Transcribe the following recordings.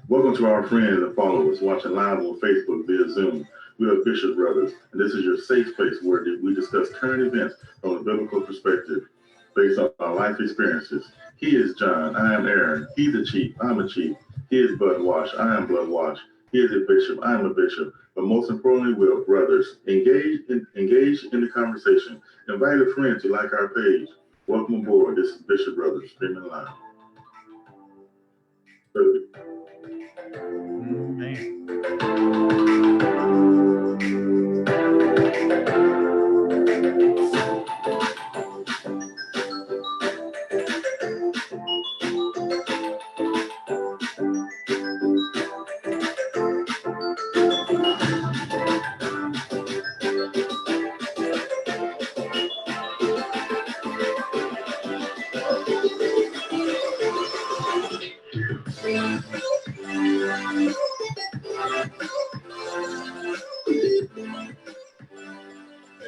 Welcome to our friends and followers watching live on Facebook via Zoom. We are Bishop Brothers, and this is your safe space where we discuss current events from a biblical perspective based on our life experiences. He is John, I am Aaron. He's a chief, I'm a chief. He is blood washed, I am blood washed. He is a bishop, I am a bishop. But most importantly, we are brothers. Engage in the conversation. Invite a friend to like our page. Welcome aboard. This is Bishop Brothers, streaming live.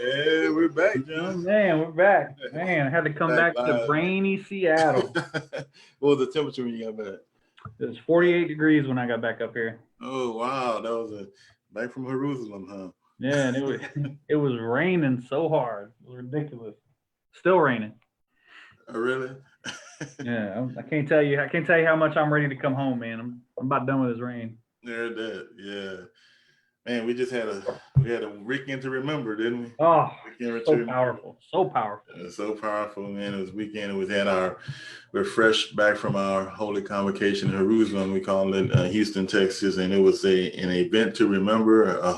Hey, we're back, John. Man, we're back. Man, I had to come back to rainy Seattle. What was the temperature when you got back? It was 48 degrees when I got back up here. Oh, wow. That was back from Jerusalem, huh? Yeah, and it was raining so hard. It was ridiculous. Still raining. Oh, really? Yeah, I can't tell you how much I'm ready to come home, man. I'm about done with this rain. Yeah. Man, we had a weekend to remember, didn't we? Oh, so powerful. So powerful, man. It was weekend. We're fresh back from our Holy Convocation in Jerusalem. We call it Houston, Texas, and it was an event to remember, a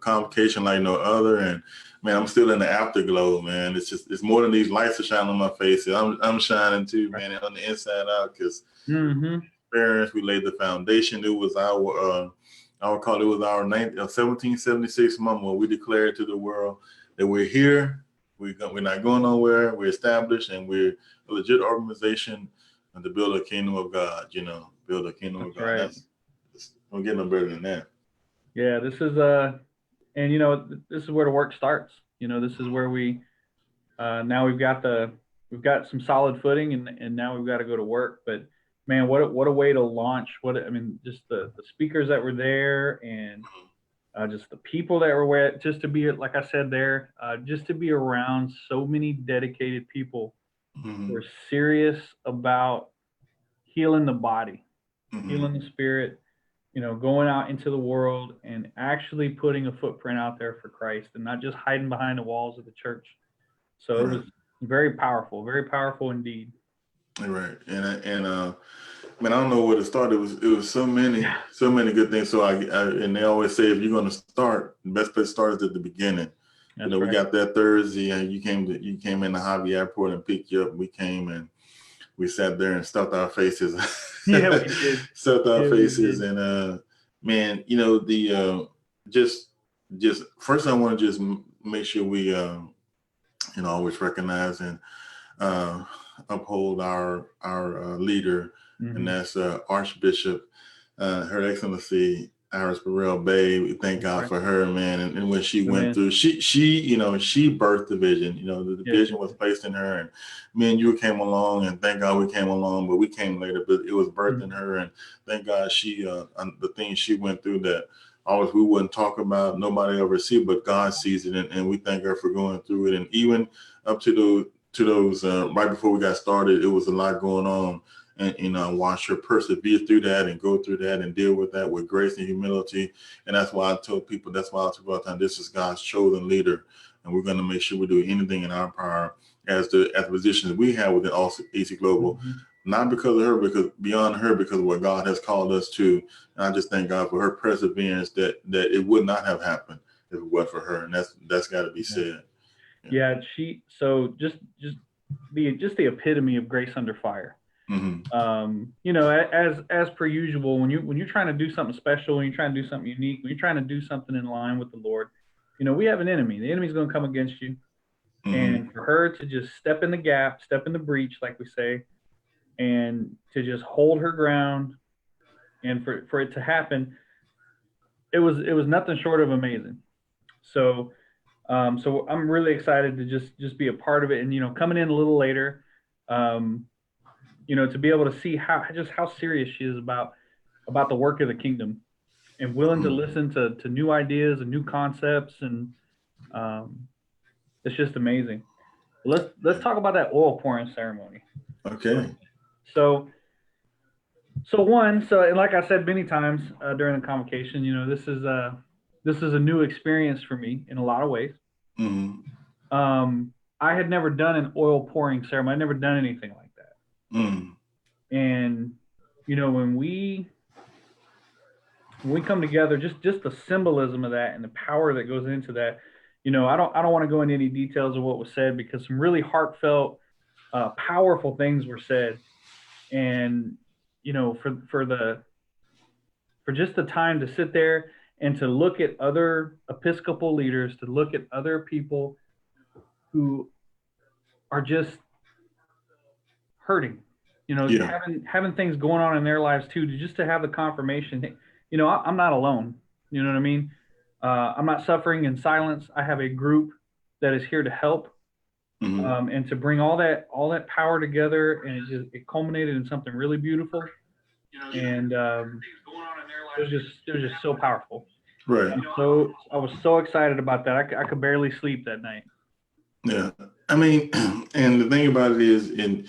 convocation like no other. And man, I'm still in the afterglow, man. It's more than these lights are shining on my face. I'm shining too, man, on the inside out, because experience. We laid the foundation. It was our 1776 month when we declared to the world that we're here. We're not going nowhere. We're established, and we're a legit organization to build a kingdom of God. Build a kingdom of God. Right. Don't get no better than that. Yeah, this is and this is where the work starts. This is where we now we've got some solid footing, and now we've got to go to work. But man, what a way to launch! Just the speakers that were there, and just the people that were there, just to be, like I said there, just to be around so many dedicated people who are serious about healing the body, healing the spirit, going out into the world and actually putting a footprint out there for Christ, and not just hiding behind the walls of the church. So it was very powerful indeed. Right. And man, I don't know where to start. It was so many good things. So and they always say, if you're going to start, the best place to start is at the beginning. That's we got that Thursday, and you came in the Hobby Airport and picked you up. We came and we sat there and stuffed our faces. Yeah, we did. Stuffed our faces, and man, just first I want to just make sure we always recognize and uphold our leader, and that's Archbishop, Her Excellency Iris Burrell Bay. We thank God for her, man. And when she went through, she birthed the vision. The vision was placed in her, and me and you came along, and thank God we came along, but we came later. But it was birthed in her, and thank God she the things she went through that always we wouldn't talk about, nobody ever see, but God sees it, and we thank her for going through it. And even up to those right before we got started, it was a lot going on, and watch her persevere through that and go through that and deal with that with grace and humility. And that's why I tell people, all the time, this is God's chosen leader, and we're going to make sure we do anything in our power as the positions we have within AC Global, not because of her, because beyond her, because of what God has called us to. And I just thank God for her perseverance, that it would not have happened if it wasn't for her, and that's got to be said. Yeah, so just the epitome of grace under fire. You know, as per usual, when you're trying to do something special, when you're trying to do something unique, when you're trying to do something in line with the Lord, you know, we have an enemy. The enemy's going to come against you. And for her to just step in the gap, step in the breach, like we say, and to just hold her ground, and for it to happen, it was nothing short of amazing. So so I'm really excited to just be a part of it. And, you know, coming in a little later, you know, to be able to see how serious she is about the work of the kingdom, and willing to listen to new ideas and new concepts. And it's just amazing. Let's talk about that oil pouring ceremony. Okay. So and like I said many times during the convocation, you know, this is a new experience for me in a lot of ways. I had never done an oil pouring ceremony. I'd never done anything like that. And, you know, when we come together, just the symbolism of that and the power that goes into that, you know, I don't want to go into any details of what was said, because some really heartfelt, powerful things were said. And, you know, for just the time to sit there and to look at other Episcopal leaders, to look at other people who are just hurting, you know, having things going on in their lives too, to have the confirmation, you know, I'm not alone. You know what I mean? I'm not suffering in silence. I have a group that is here to help, and to bring all that power together, and it culminated in something really beautiful. And it was just so powerful. Right. So I was so excited about that. I could barely sleep that night. Yeah. I mean, and the thing about it is, in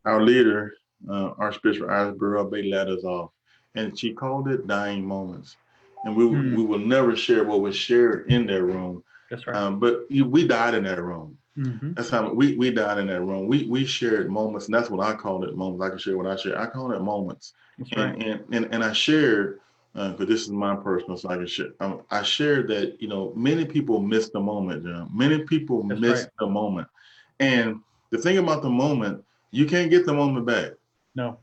our leader, Archbishop Irisborough, they let us off, and she called it dying moments. And we will never share what was shared in that room. That's right. But we died in that room. That's how we died in that room. We shared moments, and that's what I call it, moments. I can share what I share. I call it moments. That's right. And I shared, because this is my personal, so I can share. I shared that, you know, many people miss the moment, John. Many people miss the moment. And the thing about the moment, you can't get the moment back. No.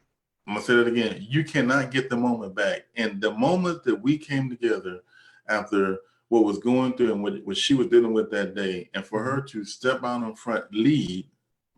I'm gonna say that again. You cannot get the moment back. And the moment that we came together after what was going through and what she was dealing with that day, and for her to step out in front, lead,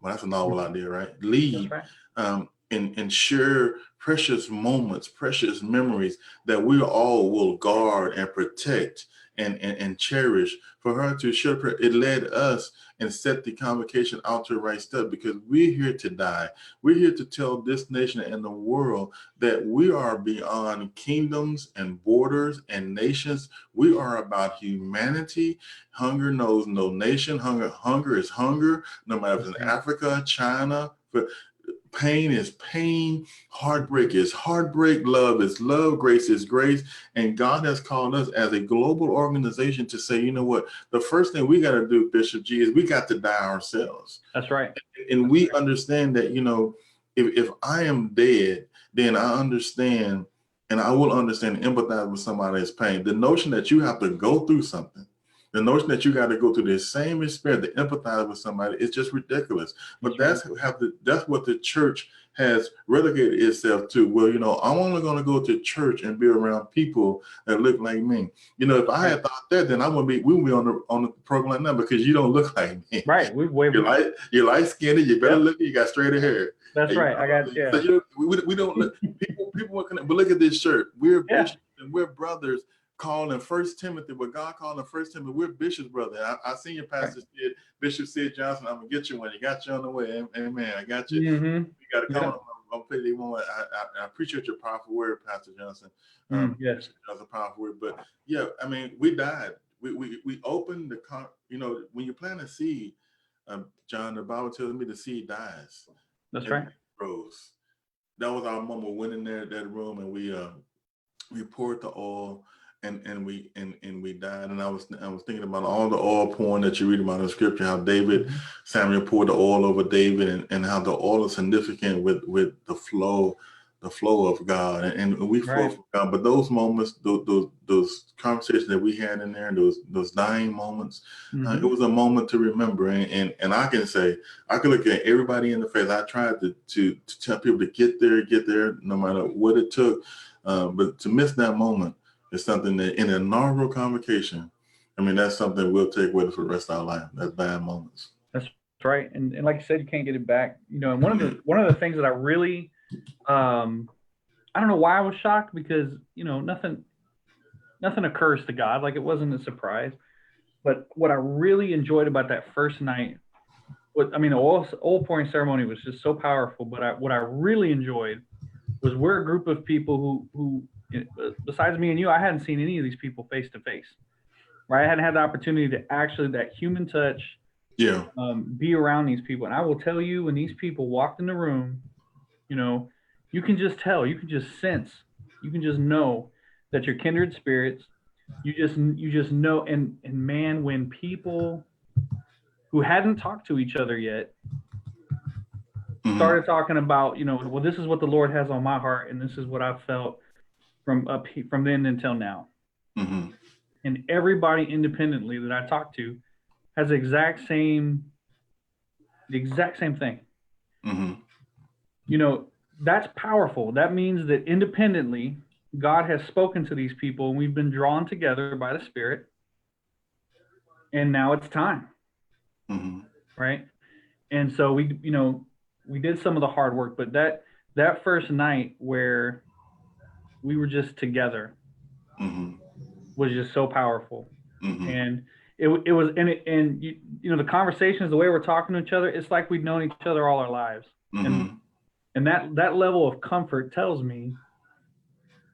well, that's a novel idea, right? Lead, and share precious moments, precious memories that we all will guard and protect and cherish. For her to share, it led us and set the convocation out to the right step, because we're here to die. We're here to tell this nation and the world that we are beyond kingdoms and borders and nations. We are about humanity. Hunger knows no nation. Hunger is hunger, no matter if it's in Africa, China. But pain is pain, heartbreak is heartbreak, love is love, grace is grace. And God has called us as a global organization to say, you know what, the first thing we got to do, Bishop G, is we got to die ourselves. That's right. And we understand that, you know, if I am dead, then I understand, and I will understand and empathize with somebody's pain. The notion that you have to go through something, the notion that you got to go through the same experience to empathize with somebody is just ridiculous. But that's what the church has relegated itself to. Well, you know, I'm only going to go to church and be around people that look like me. You know, if I had thought that, then we would be on the program like that, because you don't look like me. Right. You're light skinned. You better look. You got straighter hair. That's right. I got yeah. So we don't look. People but look at this shirt. We're bishops and we're brothers. Called in 1 Timothy, what God called in 1 Timothy, we're Bishop's brother. I seen your pastor Bishop Sid Johnson. I'm gonna get you one. You got you on the way. Amen. I got you. You got to come on. I'll play the moment. I appreciate your powerful word, Pastor Johnson. Yes. That's a powerful word. But yeah, I mean, we died. We opened when you plant a seed, John, the Bible tells me the seed dies. That's right. Grows. That was our moment. We went in there, that room, and we poured the oil, and we died. And I was thinking about all the oil pouring that you read about in Scripture, how Samuel poured the oil over David, and how the oil is significant with the flow of God, and we flow from God. But those moments, those conversations that we had in there, those dying moments, it was a moment to remember. And I can say, I can look at everybody in the face. I tried to tell people to get there, no matter what it took. But to miss that moment is something that in an inaugural convocation, I mean, that's something we'll take with us for the rest of our life. That's bad moments. That's right. And like you said, you can't get it back. And one of the things that I really, I don't know why I was shocked, because, nothing occurs to God. Like, it wasn't a surprise. But what I really enjoyed about that first night, the oil pouring ceremony was just so powerful. But what I really enjoyed was we're a group of people who, besides me and you, I hadn't seen any of these people face to face, right? I hadn't had the opportunity to actually, that human touch, be around these people. And I will tell you, when these people walked in the room, you can just tell, you can just sense, you can just know that you're kindred spirits. You just know. And man, when people who hadn't talked to each other yet started talking about, well, this is what the Lord has on my heart, and this is what I've felt from then until now. And everybody independently that I talked to has the exact same thing. That's powerful. That means that independently, God has spoken to these people, and we've been drawn together by the Spirit. And now it's time. Right? And so we did some of the hard work, but that first night where we were just together was just so powerful. And it was, and the conversations, the way we're talking to each other, it's like we've known each other all our lives. And that level of comfort tells me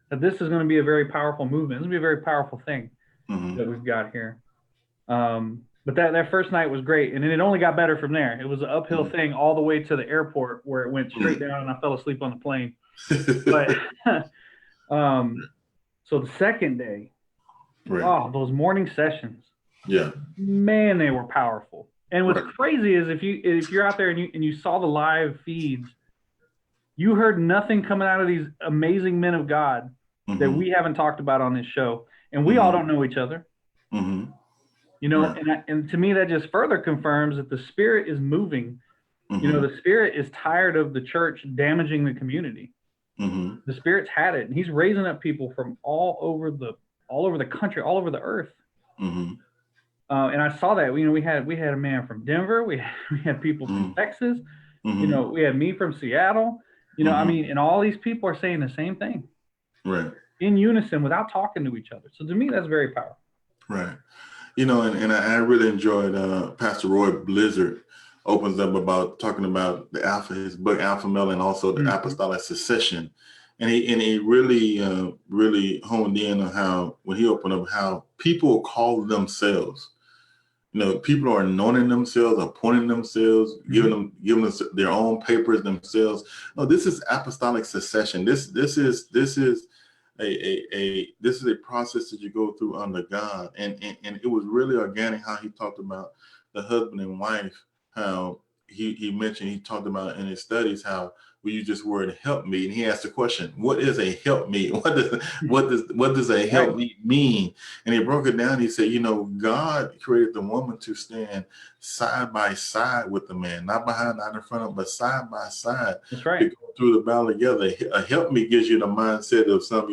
that this is going to be a very powerful movement. It's going to be a very powerful thing that we've got here. But that first night was great, and then it only got better from there. It was an uphill thing all the way to the airport, where it went straight down, and I fell asleep on the plane. But so the second day, those morning sessions, man, they were powerful. And what's crazy is if you're out there and you saw the live feeds, you heard nothing coming out of these amazing men of God that we haven't talked about on this show, and we all don't know each other. And to me, that just further confirms that the Spirit is moving. The Spirit is tired of the church damaging the community. The Spirit's had it, and He's raising up people from all over the country, all over the earth. And I saw that. We had a man from Denver. We had people from Texas. We had me from Seattle. And all these people are saying the same thing, in unison, without talking to each other. So to me, that's very powerful. And I really enjoyed Pastor Roy Blizzard opens up about talking about his book Alpha Male, and also the apostolic succession, and he really honed in on how, when he opened up, how people call themselves. People are anointing themselves, appointing themselves, giving them their own papers themselves. No, this is apostolic succession. This is a process that you go through under God, and it was really organic how he talked about the husband and wife, how he talked about in his studies how we use this word help me, and he asked the question, what is a help me? What does a help me mean? And he broke it down. He said, God created the woman to stand side by side with the man, not behind, not in front of, but side by side. That's right. To go through the battle together. A help me gives you the mindset of some,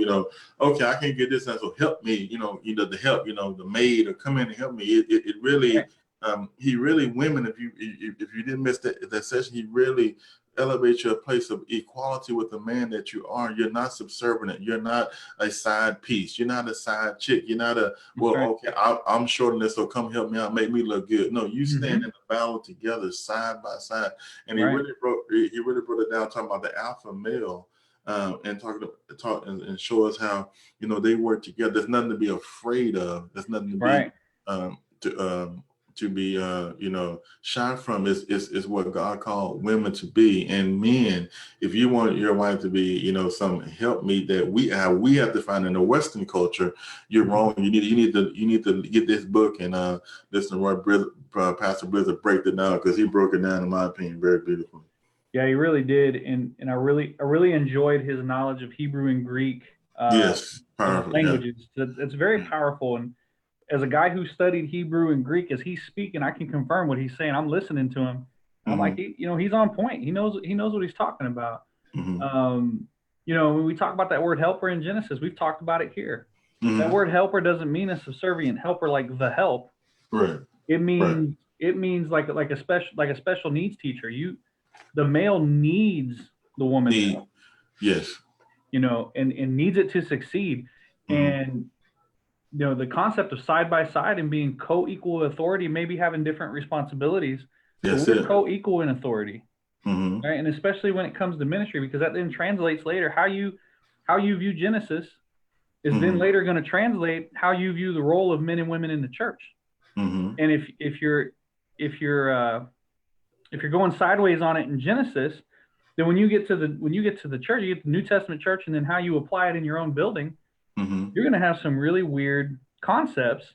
okay, I can't get this, and so help me, the help, the maid, or come in and help me. It really, he really, women, if you didn't miss that session, he really elevate you a place of equality with the man that you are. You're not subservient. You're not a side piece. You're not a side chick. You're not a, well, right. okay, I'm short in this, so come help me out, make me look good. No, you stand Mhm. in the battle together, side by side. And Right. he really broke it down, talking about the alpha male, and talk and show us how, you know, they work together. There's nothing to be afraid of. There's nothing to be Right. um, to um, to be you know, shy from. Is what God called women to be. And men, if you want your wife to be, you know, some helpmeet that we have to find in the Western culture, you're wrong. You need to get this book and listen to Pastor Blizzard break it down, because he broke it down, in my opinion, very beautifully. Yeah, he really did, and I really enjoyed his knowledge of Hebrew and Greek Yes, powerful. Yeah. languages. It's very powerful, and as a guy who studied Hebrew and Greek, as he's speaking, I can confirm what he's saying. I'm listening to him. I'm like, you know, he's on point. He knows what he's talking about. You know, when we talk about that word helper in Genesis, we've talked about it here. That word helper doesn't mean a subservient helper like the help. Right. It means like a special needs teacher. The male needs the woman's help. Yes. You know, and needs it to succeed. And you know, the concept of side by side and being co-equal authority, maybe having different responsibilities, but we're co-equal in authority, right? And especially when it comes to ministry, because that then translates later how you view Genesis is then later going to translate how you view the role of men and women in the church. And if you're going sideways on it in Genesis, then when you get to the church, you get the New Testament church, and then how you apply it in your own building, you're going to have some really weird concepts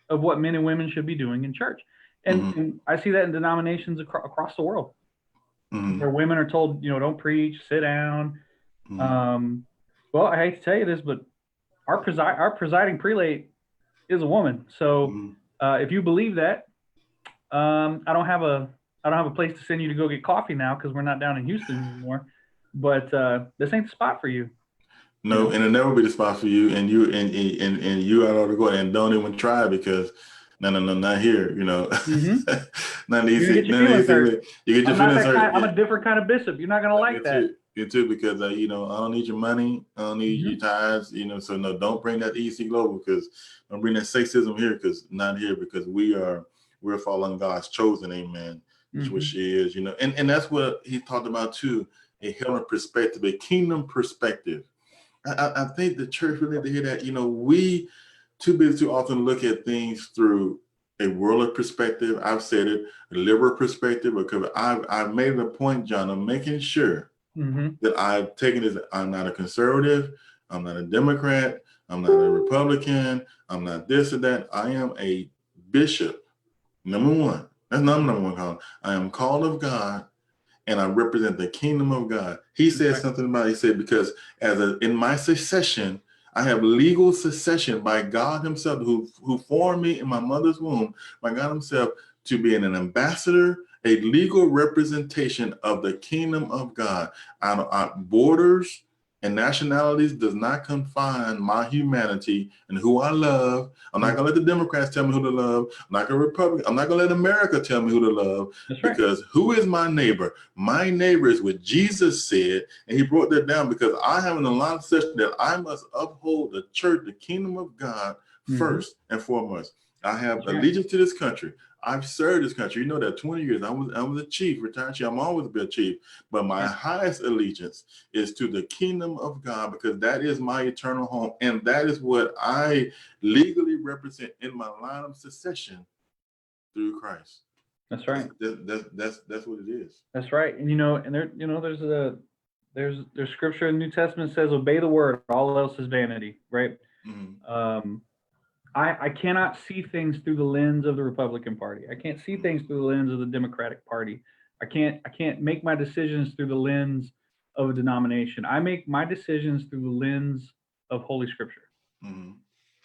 of what men and women should be doing in church. And I see that in denominations across the world, where women are told, you know, don't preach, sit down. Well, I hate to tell you this, but our presiding prelate is a woman. So if you believe that, I don't have a place to send you to go get coffee now, because we're not down in Houston anymore. But this ain't the spot for you. No, and it'll never be the spot for you. And you ought to go and don't even try, because no, not here. You know, not easy. You get your feelings hurt. You get your feelings hurt. I'm a different kind of bishop. You're not gonna like that. You too, because you know, I don't need your money. I don't need your tithes. You know, so no, don't bring that EC Global, because don't bring that sexism here, because not here, because we're following God's chosen. Amen. Which she is. You know, and that's what he talked about too. A heaven perspective, a kingdom perspective. I think the church really need to hear that. You know, we too busy too often look at things through a worldly perspective. I've said it, a liberal perspective, because I've made it a point, John, of making sure that I've taken this. I'm not a conservative. I'm not a Democrat. I'm not a Republican. I'm not this or that. I am a bishop. Number one. That's number one call. I am called of God, and I represent the kingdom of God. He said something about it. He said, because in my succession, I have legal succession by God himself, who formed me in my mother's womb, by God himself, to be an ambassador, a legal representation of the kingdom of God. Borders and nationalities does not confine my humanity and who I love. I'm not going to let the Democrats tell me who to love. I'm not going to Republican. I'm not going to let America tell me who to love. That's right. Because who is my neighbor? My neighbor is what Jesus said, and he brought that down, because I have in a lot of session that I must uphold the church, the kingdom of God, first and foremost. I have allegiance to this country. I've served this country. You know that 20 years. I was a chief, retired chief. I'm always been a chief. But my highest allegiance is to the kingdom of God, because that is my eternal home. And that is what I legally represent in my line of succession through Christ. That's right. That's what it is. That's right. And you know, and there, you know, there's scripture in the New Testament says, obey the word, all else is vanity, right? I cannot see things through the lens of the Republican Party. I can't see things through the lens of the Democratic Party. I can't make my decisions through the lens of a denomination. I make my decisions through the lens of Holy Scripture,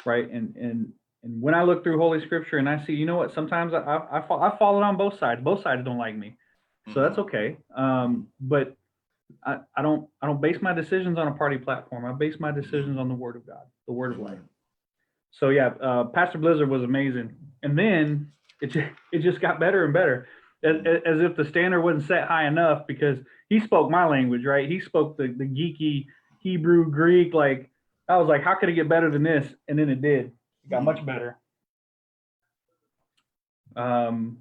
right? And when I look through Holy Scripture and I see, you know what? Sometimes I've fallen on both sides. Both sides don't like me, so that's okay. But I don't base my decisions on a party platform. I base my decisions on the Word of God, the Word of life. So yeah, Pastor Blizzard was amazing, and then it just got better and better. as if the standard wasn't set high enough, because he spoke my language, right? He spoke the geeky Hebrew, Greek. Like, I was like, how could it get better than this? And then it did. It got much better. Who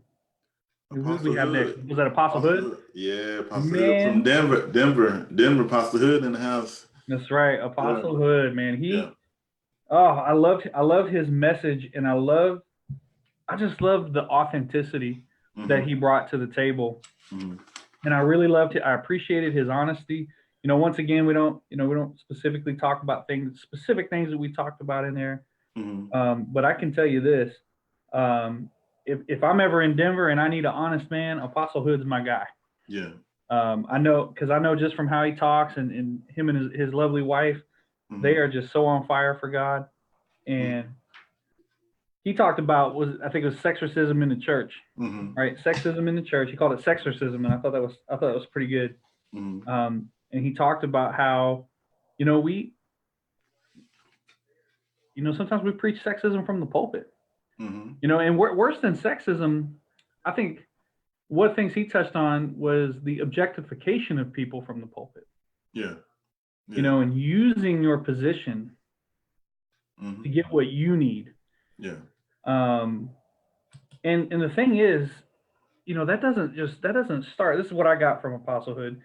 did we have next? Was that Apostle Hood? Yeah, Apostle Hood from Denver. Apostle Hood in the house. That's right, Apostle Hood, man. I loved his message, and I just loved the authenticity that he brought to the table. And I really loved it. I appreciated his honesty. You know, once again, we don't specifically talk about specific things that we talked about in there. But I can tell you this, if I'm ever in Denver and I need an honest man, Apostle Hood's my guy. Yeah. I know just from how he talks, and him and his lovely wife, they are just so on fire for God. And he talked about, I think it was sexorcism in the church, right? Sexism in the church. He called it sexorcism, and I thought that was pretty good. And he talked about how, sometimes we preach sexism from the pulpit. And worse than sexism, I think one of the things he touched on was the objectification of people from the pulpit. Yeah. And using your position to get what you need. Yeah. And the thing is, that doesn't start. This is what I got from Apostle Hood.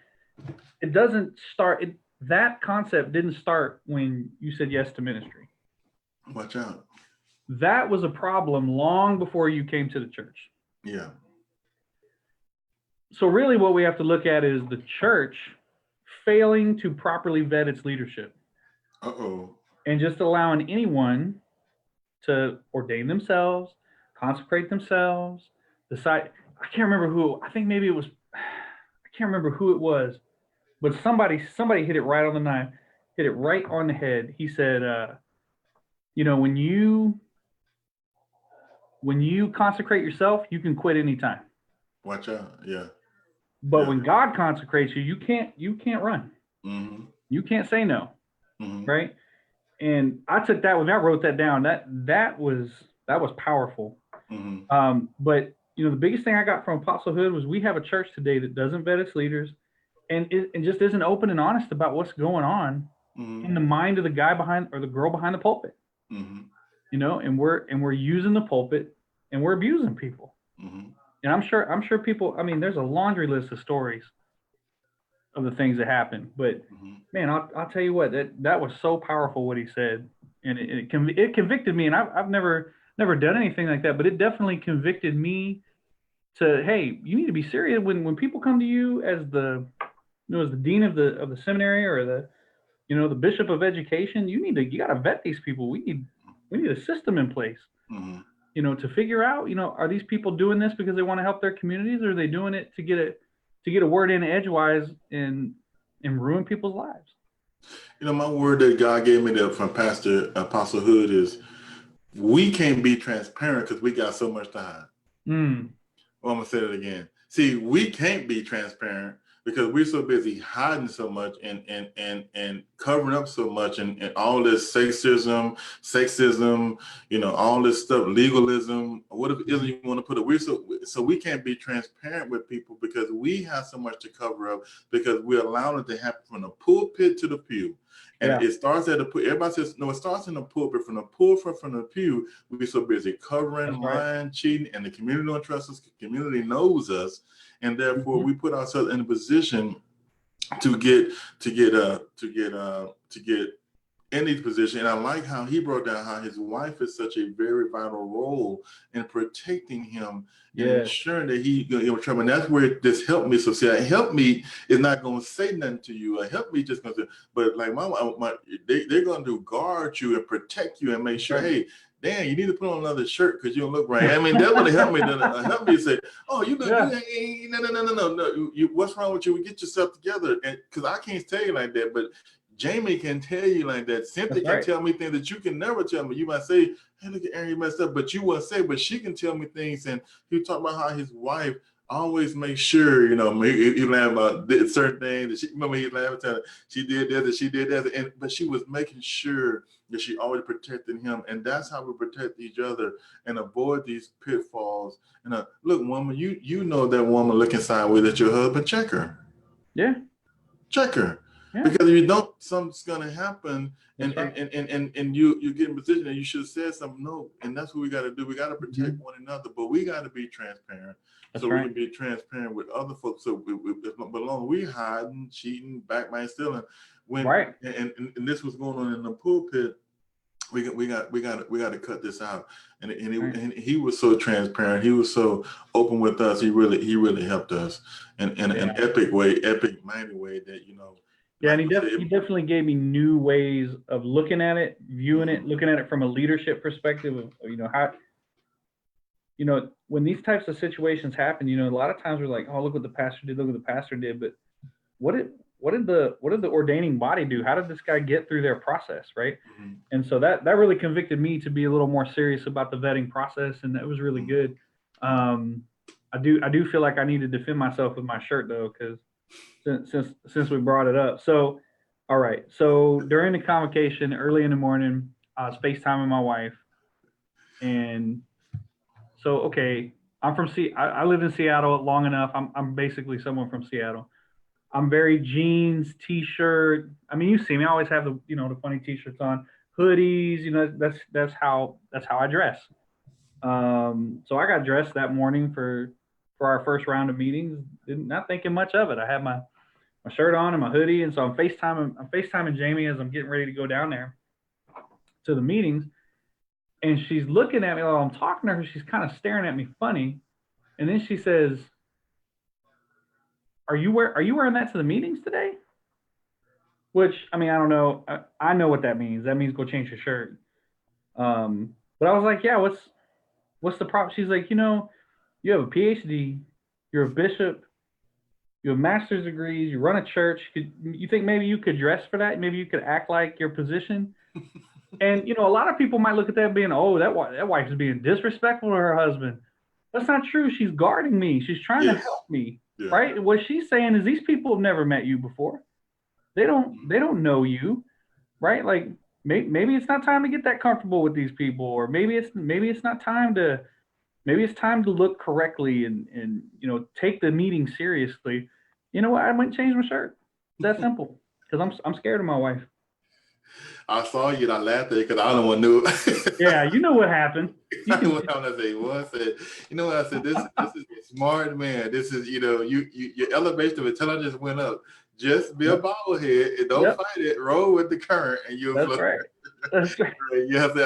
It doesn't start. That concept didn't start when you said yes to ministry. Watch out. That was a problem long before you came to the church. Yeah. So really what we have to look at is the church failing to properly vet its leadership. And just allowing anyone to ordain themselves, consecrate themselves, decide. I can't remember who. I think maybe it was. I can't remember who it was, but somebody hit it right on the knife, hit it right on the head. He said, when you consecrate yourself, you can quit anytime. Watch out. Yeah. But when God consecrates you, you can't run. You can't say no. Right. And I took that when I wrote that down. That was powerful. But the biggest thing I got from Apostle Hood was we have a church today that doesn't vet its leaders, and just isn't open and honest about what's going on in the mind of the guy behind or the girl behind the pulpit. And we're using the pulpit and we're abusing people. And I'm sure people. I mean, there's a laundry list of stories of the things that happened. But man, I'll tell you what, that was so powerful what he said, and it convicted me. And I've never done anything like that, but it definitely convicted me to, hey, you need to be serious when people come to you as the dean of the seminary or the bishop of education. You got to vet these people. We need a system in place. To figure out, are these people doing this because they want to help their communities, or are they doing it to get a word in edgewise and ruin people's lives? My word that God gave me from Pastor Apostle Hood is, we can't be transparent because we got so much to hide. Well, I'm gonna say that again. See, we can't be transparent because we're so busy hiding so much and covering up so much and all this sexism, all this stuff, legalism, whatever you want to put it. So we can't be transparent with people because we have so much to cover up, because we're allowing it to happen from the pulpit to the pew. And it starts at the pulpit. Everybody says, no, it starts in the pulpit. From the pulpit, from the pew, we're so busy covering, lying, cheating, and the community don't trust us. The community knows us. And therefore, we put ourselves in a position to get in these positions. And I like how he brought down how his wife is such a very vital role in protecting him and ensuring that he trouble. And that's where this helped me. So see, help me is not going to say nothing to you. Help me just going to, but like they're going to guard you and protect you and make sure, hey, Dan, you need to put on another shirt because you don't look right. I mean, that's what helped me. Help me say, oh, you look, no. What's wrong with you? Get yourself together. And because I can't tell you like that, but Jamie can tell you like that. Cynthia can tell me things that you can never tell me. You might say, hey, look at Aaron, you messed up, but you won't say, but she can tell me things. And he talked about how his wife always make sure, he laughed about certain things. Remember he laughed at her, she did this and she did that, but she was making sure that she always protected him, and that's how we protect each other and avoid these pitfalls. And look, woman, you know that woman looking sideways at your husband, check her. Yeah. Check her. Yeah. Because if you don't, something's gonna happen, and That's right. and you get in a position that you should have said something. No, and that's what we got to do. We got to protect one another, but we got to be transparent. That's so right. we can be transparent with other folks. So but long we hiding, cheating, backbiting, stealing, right. And this was going on in the pulpit. We got to cut this out. And he was so transparent. He was so open with us. He really helped us in an epic way, mighty way that Yeah, and he definitely gave me new ways of looking at it, viewing it, looking at it from a leadership perspective of how, when these types of situations happen, a lot of times we're like, oh, look what the pastor did, but what did the ordaining body do? How did this guy get through their process, right? Mm-hmm. And so that really convicted me to be a little more serious about the vetting process, and that was really good. I do feel like I need to defend myself with my shirt though, because since we brought it up. So, all right. So during the convocation, early in the morning, I was FaceTiming my wife, and so okay, I lived in Seattle long enough. I'm basically someone from Seattle. I'm very jeans, t-shirt. I mean, you see me. I always have the funny t-shirts on, hoodies. That's how I dress. So I got dressed that morning for our first round of meetings. Not thinking much of it. I had my shirt on and my hoodie, and so I'm FaceTiming Jamie as I'm getting ready to go down there to the meetings, and she's looking at me while I'm talking to her. She's kind of staring at me funny, and then she says, Are you wearing that to the meetings today? Which, I mean, I don't know. I know what that means. That means go change your shirt. But I was like, yeah, what's the problem? She's like, you have a PhD, you're a bishop, you have master's degrees, you run a church. You think maybe you could dress for that? Maybe you could act like your position? And, a lot of people might look at that being, oh, that wife is being disrespectful to her husband. That's not true. She's guarding me. She's trying to help me. Yeah. Right? What she's saying is these people have never met you before. They don't know you, right? Like maybe it's not time to get that comfortable with these people, or maybe it's not time to, maybe it's time to look correctly and take the meeting seriously. You know what? I might change my shirt. It's that simple, because I'm scared of my wife. I saw you and I laughed at it because I don't want to know. Yeah, you know what happened. I know what I said. Well, I said, what I said, this is a smart man. This is, your elevation of intelligence went up. Just be a bobblehead and don't fight it. Roll with the current and you'll float. That's right. Yes,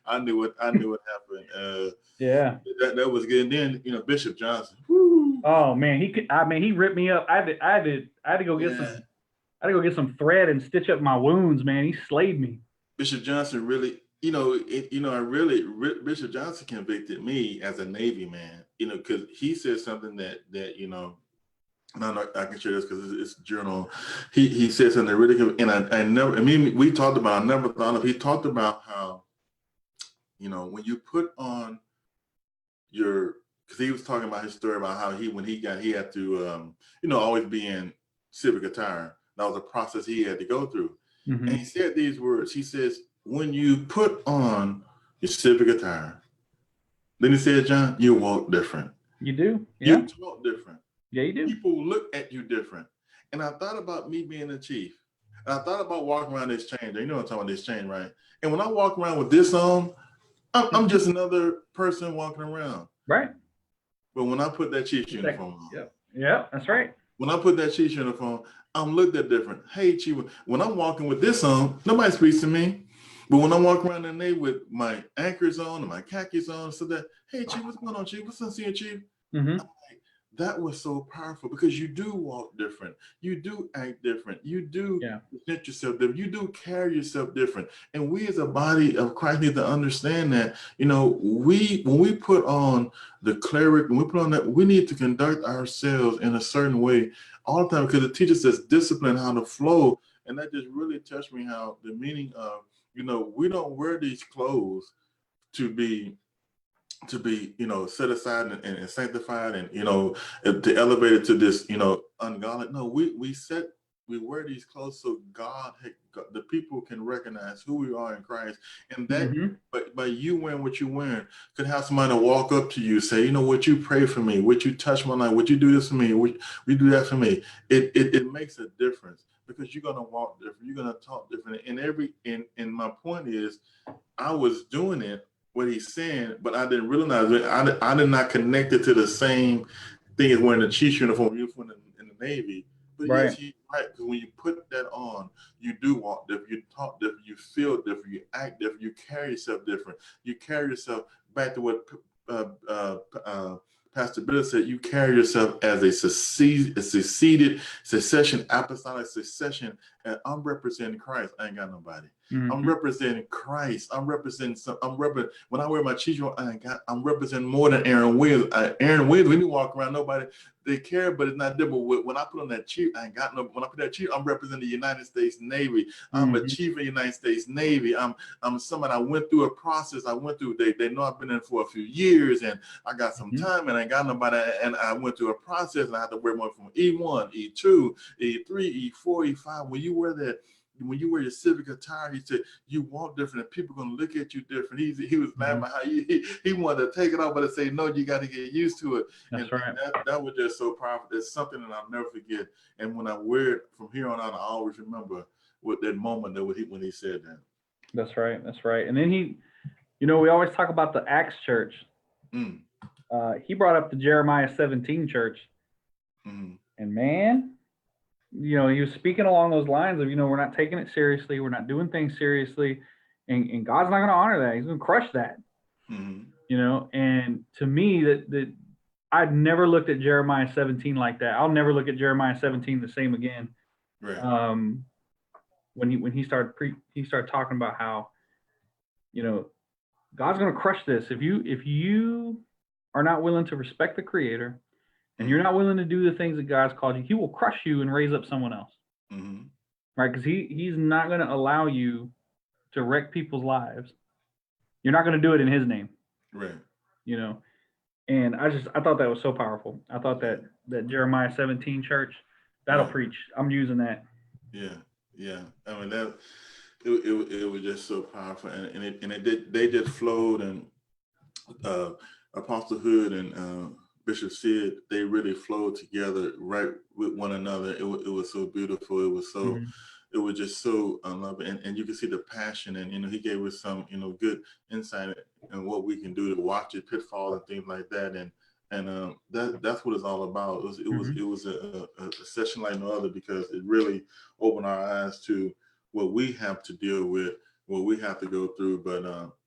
I knew what happened. Yeah. That was good. And then, Bishop Johnson. Woo. Oh man, he ripped me up. I had to go get some. I had to go get some thread and stitch up my wounds, man. He slayed me. Bishop Johnson really, Bishop Johnson convicted me as a Navy man, because he said something that and I can share this because it's journal. He said something that really, and we talked about, I never thought of, he talked about how, when you put on because he was talking about his story about how he had to, always be in civic attire. That was a process he had to go through. Mm-hmm. And he said these words. He says, when you put on your civic attire, then he said, John, you walk different. You do. Yeah. You talk different. Yeah, you do. People look at you different. And I thought about me being a chief. And I thought about walking around this chain. You know what I'm talking about, this chain, right? And when I walk around with this on, I'm just another person walking around. Right. But when I put that chief's uniform on. Yeah, that's right. When I put that chief's uniform, I'm looked at different. Hey, chief, when I'm walking with this on, nobody speaks to me. But when I walk around the day with my anchors on and my khakis on, so that, hey, chief, what's going on, chief? What's up, chief? Mm-hmm. Like, that was so powerful because you do walk different. You do act different. You do present yourself different. You do carry yourself different. And we as a body of Christ need to understand that, when we put on the cleric, when we put on that, we need to conduct ourselves in a certain way all the time because it teaches us discipline, how to flow. And that just really touched me, how the meaning of, we don't wear these clothes to be to be, set aside and sanctified, and to elevate it to this, ungodly. No, we wear these clothes so the people can recognize who we are in Christ, and that. Mm-hmm. But by you wearing what you're wearing, could have somebody walk up to you, say, what you pray for me, what you touch my life, what you do this for me, what you do that for me. It makes a difference, because you're gonna walk different, you're gonna talk different, and my point is, I was doing it, what he's saying, but I didn't realize it. I did not connect it to the same thing as wearing the Chiefs uniform in the Navy. But Right. yes, he's right, because when you put that on, you do walk different, you talk different, you feel different, you act different, you carry yourself different. You carry yourself back to what Pastor Bill said. You carry yourself as a succeeded succession, apostolic succession, and I'm representing Christ. I ain't got nobody. Mm-hmm. I'm representing Christ. When I wear my Chiefs, I'm representing more than Aaron Williams. Aaron Williams, when you walk around, nobody, they care, but it's not different. When I put on that Chief, I ain't got no. When I put that Chief, I'm representing the United States Navy. I'm a Chief of the United States Navy. I'm somebody. I went through a process. They know I've been in for a few years, and I got some time, and I ain't got nobody. And I went through a process, and I had to wear one from E1, E2, E3, E4, E5. When you wear that. When you wear your civic attire, he said you walk different, and people gonna look at you different. He was laughing how he wanted to take it off, but to say no, you got to get used to it. That's and right. that was just so powerful. It's something that I'll never forget. And when I wear it from here on out, I always remember what that moment that when he said that. That's right. That's right. And then we always talk about the Acts church. He brought up the Jeremiah 17 church, and man, he was speaking along those lines of, we're not taking it seriously. We're not doing things seriously. And God's not going to honor that. He's going to crush that. And to me, that I'd never looked at Jeremiah 17 like that. I'll never look at Jeremiah 17 the same again. Right. When he started talking about how, God's going to crush this. If you are not willing to respect the Creator, and you're not willing to do the things that God's called you, He will crush you and raise up someone else. Right? Because he's not going to allow you to wreck people's lives. You're not going to do it in His name. Right. And I thought that was so powerful. I thought that Jeremiah 17 church, that'll preach. I'm using that. Yeah. I mean, that it was just so powerful, they just flowed, and Apostle Hood and Bishop Sid, they really flowed together right with one another. It was so beautiful. It was so, it was just so loving, and you can see the passion, and he gave us some good insight in what we can do to watch it pitfall and things like that, and that's what it's all about. It was a session like no other, because it really opened our eyes to what we have to deal with, what we have to go through, but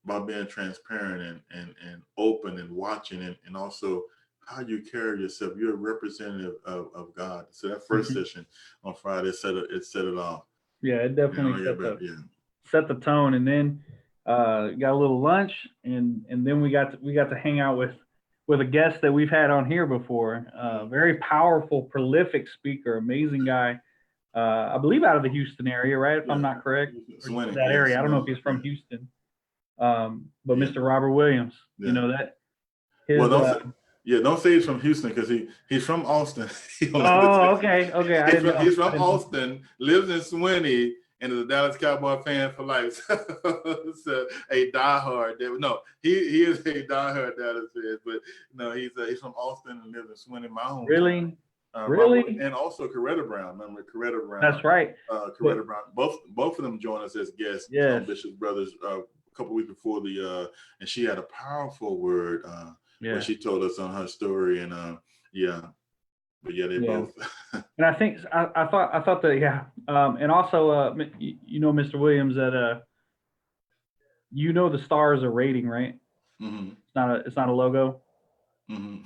by being transparent and open and watching, and also how you carry yourself. You're a representative of God. So that first session on Friday set it off. Yeah, it definitely set the tone. And then got a little lunch, and then we got to hang out with a guest that we've had on here before. Very powerful, prolific speaker, amazing guy. I believe out of the Houston area, right? If I'm not correct, Swinny, that area. I don't know if he's from Houston. But Mr. Robert Williams, that. Don't say he's from Houston, because he's from Austin. Okay. He's from Austin, lives in Swinney, and is a Dallas Cowboy fan for life. So a diehard. No, he is a diehard Dallas fan, but no, he's from Austin and lives in Swinney, my home. Really? Really? Robert, and also Coretta Brown. Remember Coretta Brown? That's right. Coretta Brown. Both of them joined us as guests on Bishop Brothers a couple weeks before and she had a powerful word. Where she told us on her story, and they both. And I think I thought that and also Mr. Williams, that the star is a rating, right? It's not a logo. I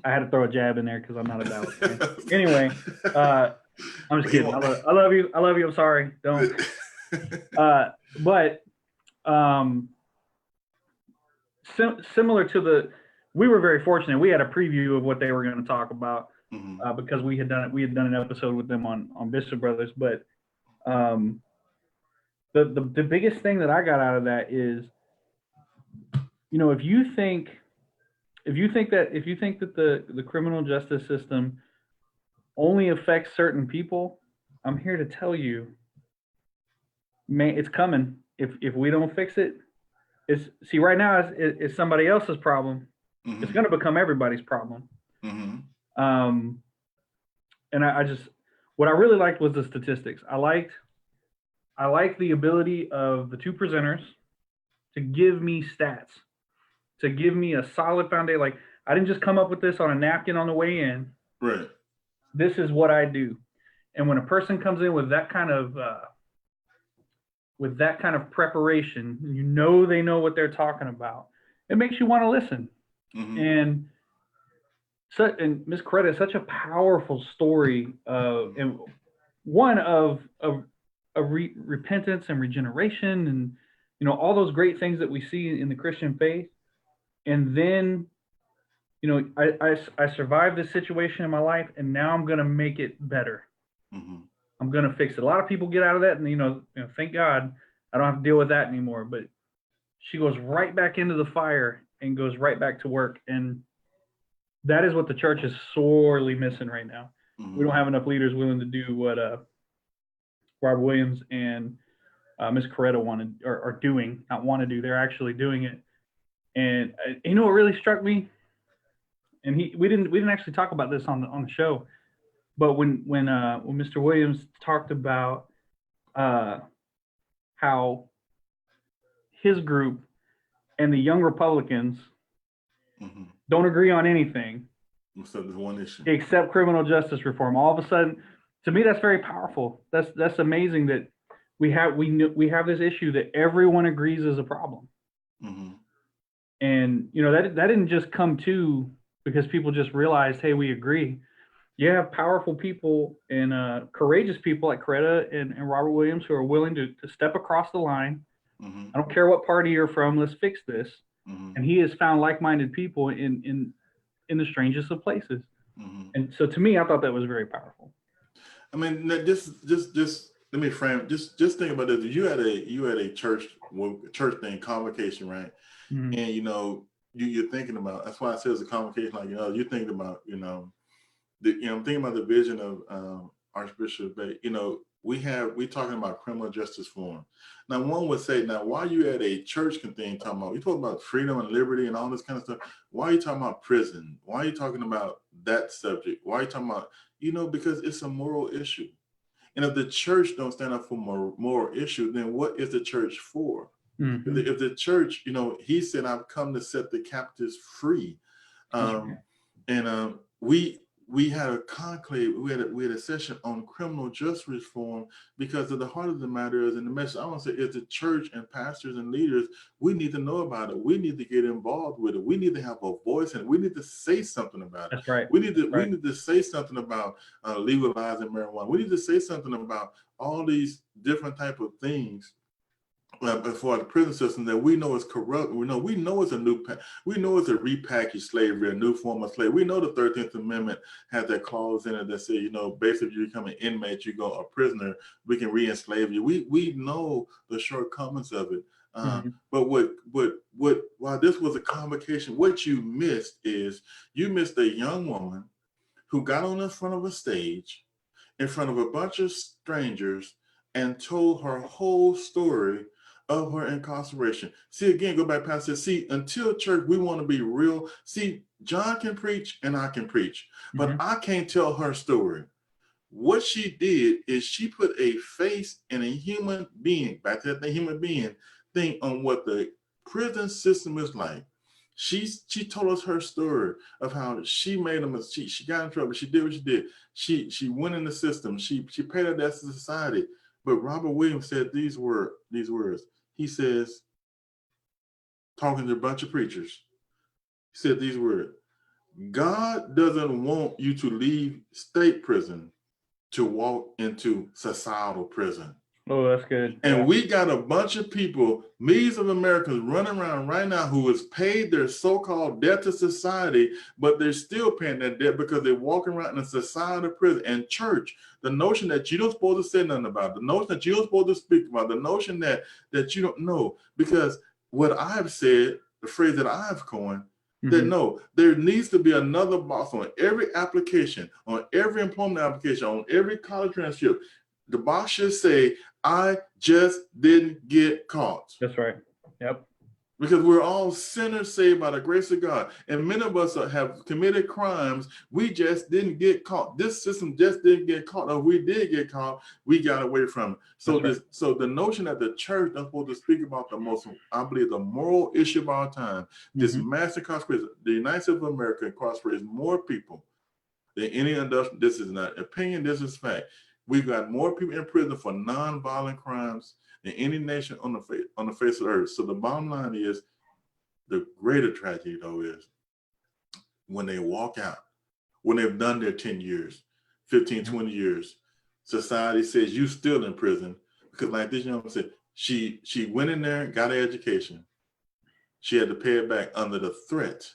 had to throw a jab in there because I'm not a Dallas fan. Anyway, I'm just kidding. I love you. I'm sorry. Don't. But similar to we were very fortunate. We had a preview of what they were going to talk about because we had done an episode with them on Bishop Brothers. But the biggest thing that I got out of that is you know, if you think that the criminal justice system only affects certain people, I'm here to tell you, man, it's coming. If we don't fix it, see right now it's somebody else's problem. It's going to become everybody's problem. Um, and I just, what I really liked was the statistics. I liked the ability of the two presenters to give me stats, to give me a solid foundation. Like, I didn't just come up with this on a napkin on the way in. Right. This is what I do. And when a person comes in with that kind of preparation, you know they know what they're talking about. It makes you want to listen. And Miss Coretta is such a powerful story, and one of repentance and regeneration, and you know, all those great things that we see in the Christian faith. And then, you know, I survived this situation in my life, and now I'm going to make it better. I'm going to fix it. A lot of people get out of that, and you know, thank God I don't have to deal with that anymore. But she goes right back into the fire and goes right back to work. And that is what the church is sorely missing right now. We don't have enough leaders willing to do what Robert Williams and Miss Coretta are doing, not want to do. They're actually doing it. And you know what really struck me? And we didn't actually talk about this on the show, but when Mr. Williams talked about how his group and the young Republicans don't agree on anything except this one issue, except criminal justice reform. All of a sudden, to me, that's very powerful. That's amazing that we have this issue that everyone agrees is a problem. And you know, that didn't just come to because people just realized, hey, we agree. You have powerful people and courageous people like Coretta and Robert Williams who are willing to step across the line. I don't care what party you're from. Let's fix this. And he has found like-minded people in the strangest of places. And so, to me, I thought that was very powerful. I mean, just let me frame. Just think about this. You had a church thing, Convocation, right? And you know, you're thinking about. That's why I said it's a convocation. Like, you know, you're thinking about, I'm thinking about the vision of Archbishop Bay. You know, we're talking about criminal justice reform. Now, one would say, now, why are you at a church thing talking about? You talking about freedom and liberty and all this kind of stuff. Why are you talking about prison? Why are you talking about that subject? Why are you talking about, because it's a moral issue. And if the church don't stand up for moral issue, then what is the church for? If the church, he said, I've come to set the captives free. And we had a conclave, we had a session on criminal justice reform, because of the heart of the matter is, and the message I want to say is, the church and pastors and leaders, we need to know about it. We need to get involved with it. We need to have a voice, and we need to say something about it. That's right. We need to say something about legalizing marijuana. We need to say something about all these different type of things for the prison system that we know is corrupt. We know it's a repackaged slavery, a new form of slavery. We know the 13th Amendment has that clause in it that says, basically, if you become an inmate, you go a prisoner, we can re-enslave you. We know the shortcomings of it. But while this was a convocation, what you missed is you missed a young woman who got on the front of a stage in front of a bunch of strangers and told her whole story of her incarceration. See, again, go back past this. See, until church, we want to be real. See, John can preach and I can preach, but I can't tell her story. What she did is she put a face and a human being, back to that human being thing, on what the prison system is like. She told us her story of how she made a mistake. She got in trouble. She did what she did. She went in the system. She paid her debt to society. But Robert Williams said these words. He says, talking to a bunch of preachers, he said these words: God doesn't want you to leave state prison to walk into societal prison. Oh, that's good. And we got a bunch of people, millions of Americans running around right now who has paid their so-called debt to society, but they're still paying that debt because they're walking around in a societal prison. And church, the notion that you don't supposed to say nothing about, the notion that you don't supposed to speak about, the notion that you don't know, because what I've said the phrase that I've coined, that no, there needs to be another box on every application, on every employment application, on every college transcript. The box should say, I just didn't get caught. That's right. Yep. Because we're all sinners saved by the grace of God. And many of us have committed crimes. We just didn't get caught. This system just didn't get caught. Or we did get caught, we got away from it. So so the notion that the church is supposed to speak about the most, I believe, the moral issue of our time, this massive incarceration, the United States of America incarcerates more people than any other. This is not opinion, this is fact. We've got more people in prison for nonviolent crimes than any nation on the face of the earth. So the bottom line is, the greater tragedy though is when they walk out, when they've done their 10 years, 15, 20 years, society says you still in prison. Because like this young woman said, she went in there, got an education. She had to pay it back under the threat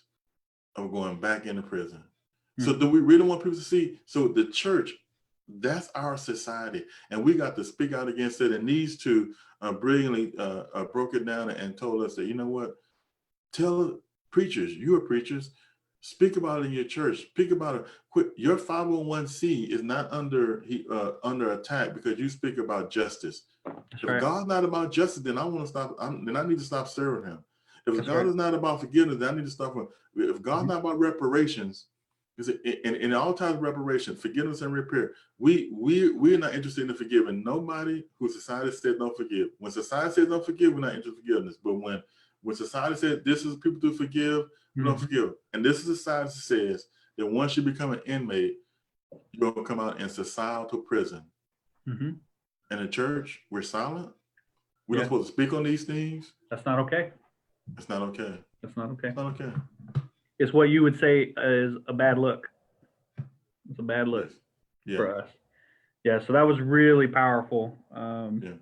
of going back into prison. So do we really want people to see? So the church, that's our society, and we got to speak out against it. And these two brilliantly broke it down and told us that, you know what, tell preachers, you are preachers, speak about it in your church, speak about it. Quit. Your 501c is not under attack because you speak about justice. If God's not about justice, then I want to stop. Then I need to stop serving him. If God is not about forgiveness, then I need to stop him. If God's not about reparations, in all times of reparation, forgiveness and repair, we're not interested in forgiving nobody who society said don't forgive. When society says don't forgive, we're not interested in forgiveness. But when society says this is people to forgive, we don't forgive. And this is a society that says that once you become an inmate, you're going to come out in societal prison. In the church, we're silent. We're not supposed to speak on these things. That's not okay. It's not okay. That's not okay. It's not okay. It's what you would say is a bad look. It's a bad look for us. Yeah, so that was really powerful. And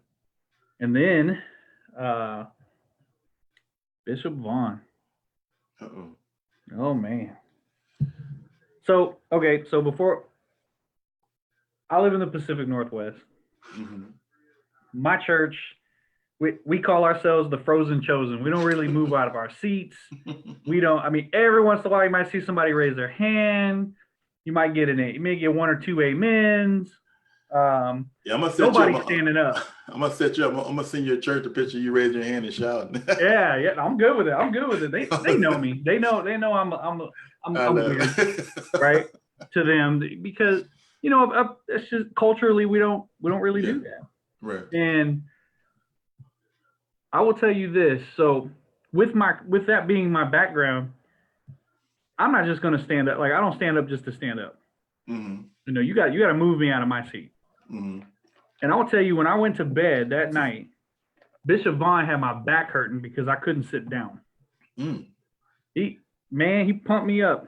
then Bishop Vaughn. Oh, man. So, okay, so before, I live in the Pacific Northwest. My church, we call ourselves the Frozen Chosen. We don't really move out of our seats. We don't, I mean, every once in a while you might see somebody raise their hand. You might get you may get one or two amens. I'm gonna set nobody's standing up. I'm gonna set you up. I'm gonna send your church a picture of you raising your hand and shouting. yeah, I'm good with it. I'm good with it. They know me. They know I'm weird, right? To them, because it's just culturally we don't really do that. Right. And I will tell you this. So with that being my background, I'm not just going to stand up. Like, I don't stand up just to stand up. You got to move me out of my seat. And I will tell you, when I went to bed that night, Bishop Vaughn had my back hurting because I couldn't sit down. He pumped me up.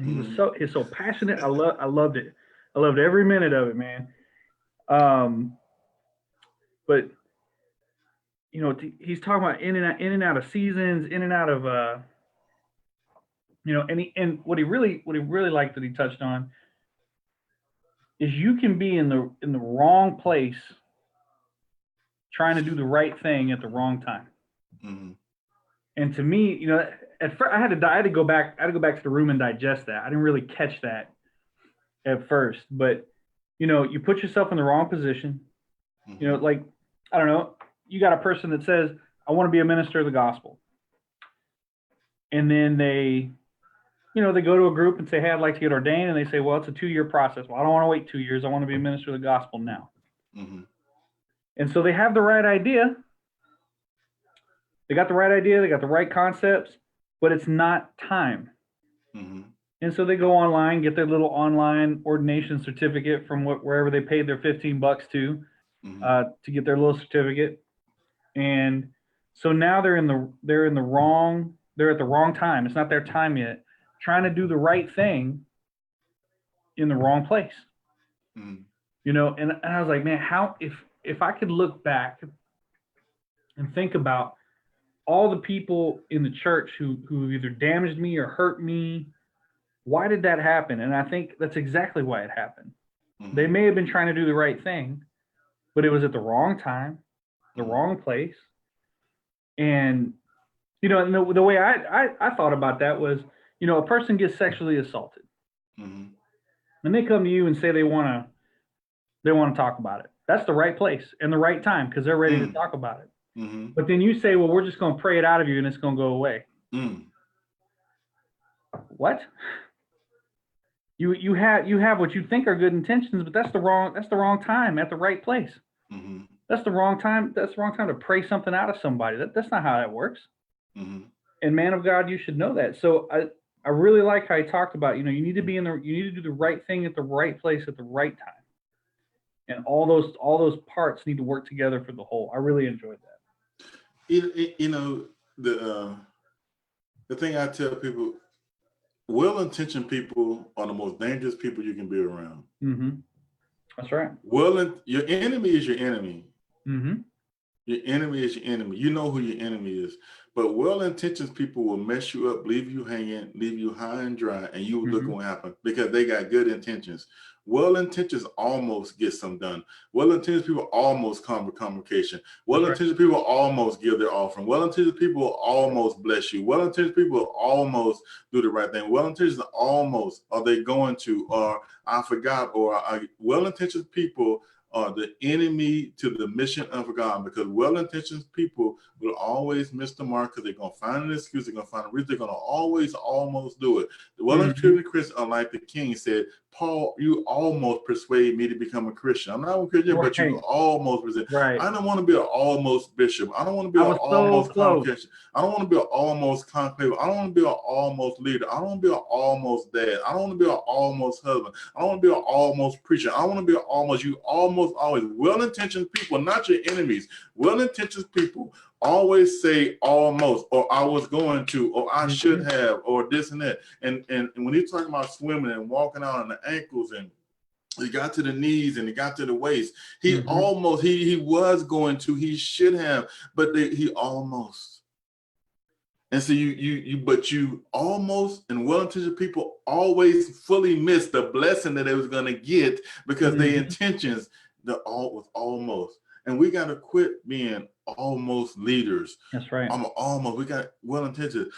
He's so passionate. I loved it. I loved every minute of it, man. But he's talking about in and out of seasons, in and out of and what he really liked that he touched on is you can be in the wrong place trying to do the right thing at the wrong time. And to me, at first I had to go back to the room and digest that. I didn't really catch that at first, but you put yourself in the wrong position. Like, I don't know, you got a person that says, I want to be a minister of the gospel. And then they go to a group and say, hey, I'd like to get ordained. And they say, well, it's a 2-year process. Well, I don't want to wait 2 years. I want to be a minister of the gospel now. And so they have the right idea. They got the right idea. They got the right concepts, but it's not time. And so they go online, get their little online ordination certificate from wherever they paid their $15 to get their little certificate. And so now they're at the wrong time. It's not their time yet, trying to do the right thing in the wrong place. And I was like, man, how, if I could look back and think about all the people in the church who either damaged me or hurt me, why did that happen? And I think that's exactly why it happened. They may have been trying to do the right thing, but it was at the wrong time, the wrong place. And, You know, and the way I thought about that was, you know, a person gets sexually assaulted, Mm-hmm. and they come to you and say they want to talk about it. That's the right place and the right time because they're ready to talk about it. Mm-hmm. But then you say, well, we're just going to pray it out of you and it's going to go away. Mm. What? You have what you think are good intentions, but that's the wrong time at the right place. Mm-hmm. That's the wrong time. That's the wrong time to pray something out of somebody. That's not how that works. Mm-hmm. And man of God, you should know that. So I really like how he talked about, you know, you need to do the right thing at the right place at the right time. And all those parts need to work together for the whole. I really enjoyed that. You know, the thing I tell people, well-intentioned people are the most dangerous people you can be around. Mm-hmm. That's right. Your enemy is your enemy. Mm-hmm. Your enemy is your enemy. You know who your enemy is. But well-intentioned people will mess you up, leave you hanging, leave you high and dry, and you look what happened because they got good intentions. Well-intentions almost get some done. Well-intentioned people almost come with convocation. Well-intentioned people almost give their offering. Well-intentioned people almost bless you. Well-intentioned people almost do the right thing. Well-intentioned almost are they going to, or I forgot, or well-intentioned people are the enemy to the mission of God, because well-intentioned people will always miss the mark because they're going to find an excuse, they're going to find a reason, they're going to always almost do it. The well-intentioned Christians are like the king said, Paul, you almost persuade me to become a Christian. I'm not a Christian, but you almost persuade. Right. I don't want to be an almost bishop. I don't want to be an almost convocation. I don't want to be an almost conclave. I don't want to be an almost leader. I don't want to be an almost dad. I don't want to be an almost husband. I don't want to be an almost preacher. I don't want to be an almost, you almost always. Well-intentioned people, not your enemies. Well-intentioned people always say almost, or I was going to, or I should have, or this and that. And when he's talking about swimming and walking out on the ankles, and he got to the knees and he got to the waist, he almost, he was going to, he should have, but he almost. And so but you almost, and well-intentioned people always fully miss the blessing that they was going to get because their intentions, was almost. And we got to quit being almost leaders. That's right. We got well-intentioned.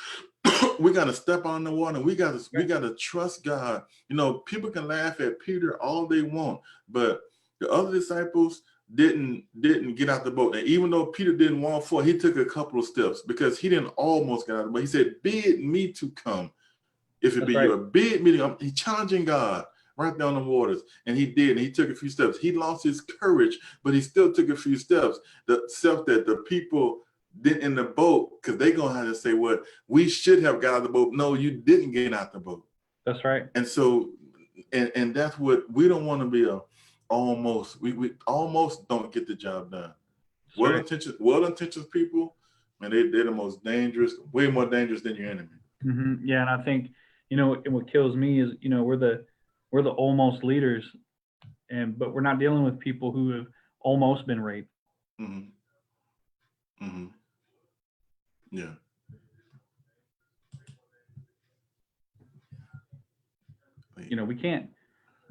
We got to step on the water. We got to trust God. You know, people can laugh at Peter all they want, but the other disciples didn't get out the boat. And even though Peter didn't want for, he took a couple of steps because he didn't almost get out of the boat. He said, bid me to come. If it be your bid me to come. He's challenging God right down the waters. And he did. And he took a few steps. He lost his courage, but he still took a few steps. The stuff that the people did in the boat, because they're going to have to say, well, we should have got out of the boat. No, you didn't get out the boat. That's right. And so, and that's what we don't want to be almost. We almost don't get the job done. Well-intentioned people, man, they're the most dangerous, way more dangerous than your enemy. Yeah, and I think, you know, what kills me is, you know, we're the almost leaders, but we're not dealing with people who have almost been raped. Yeah. You know, we can't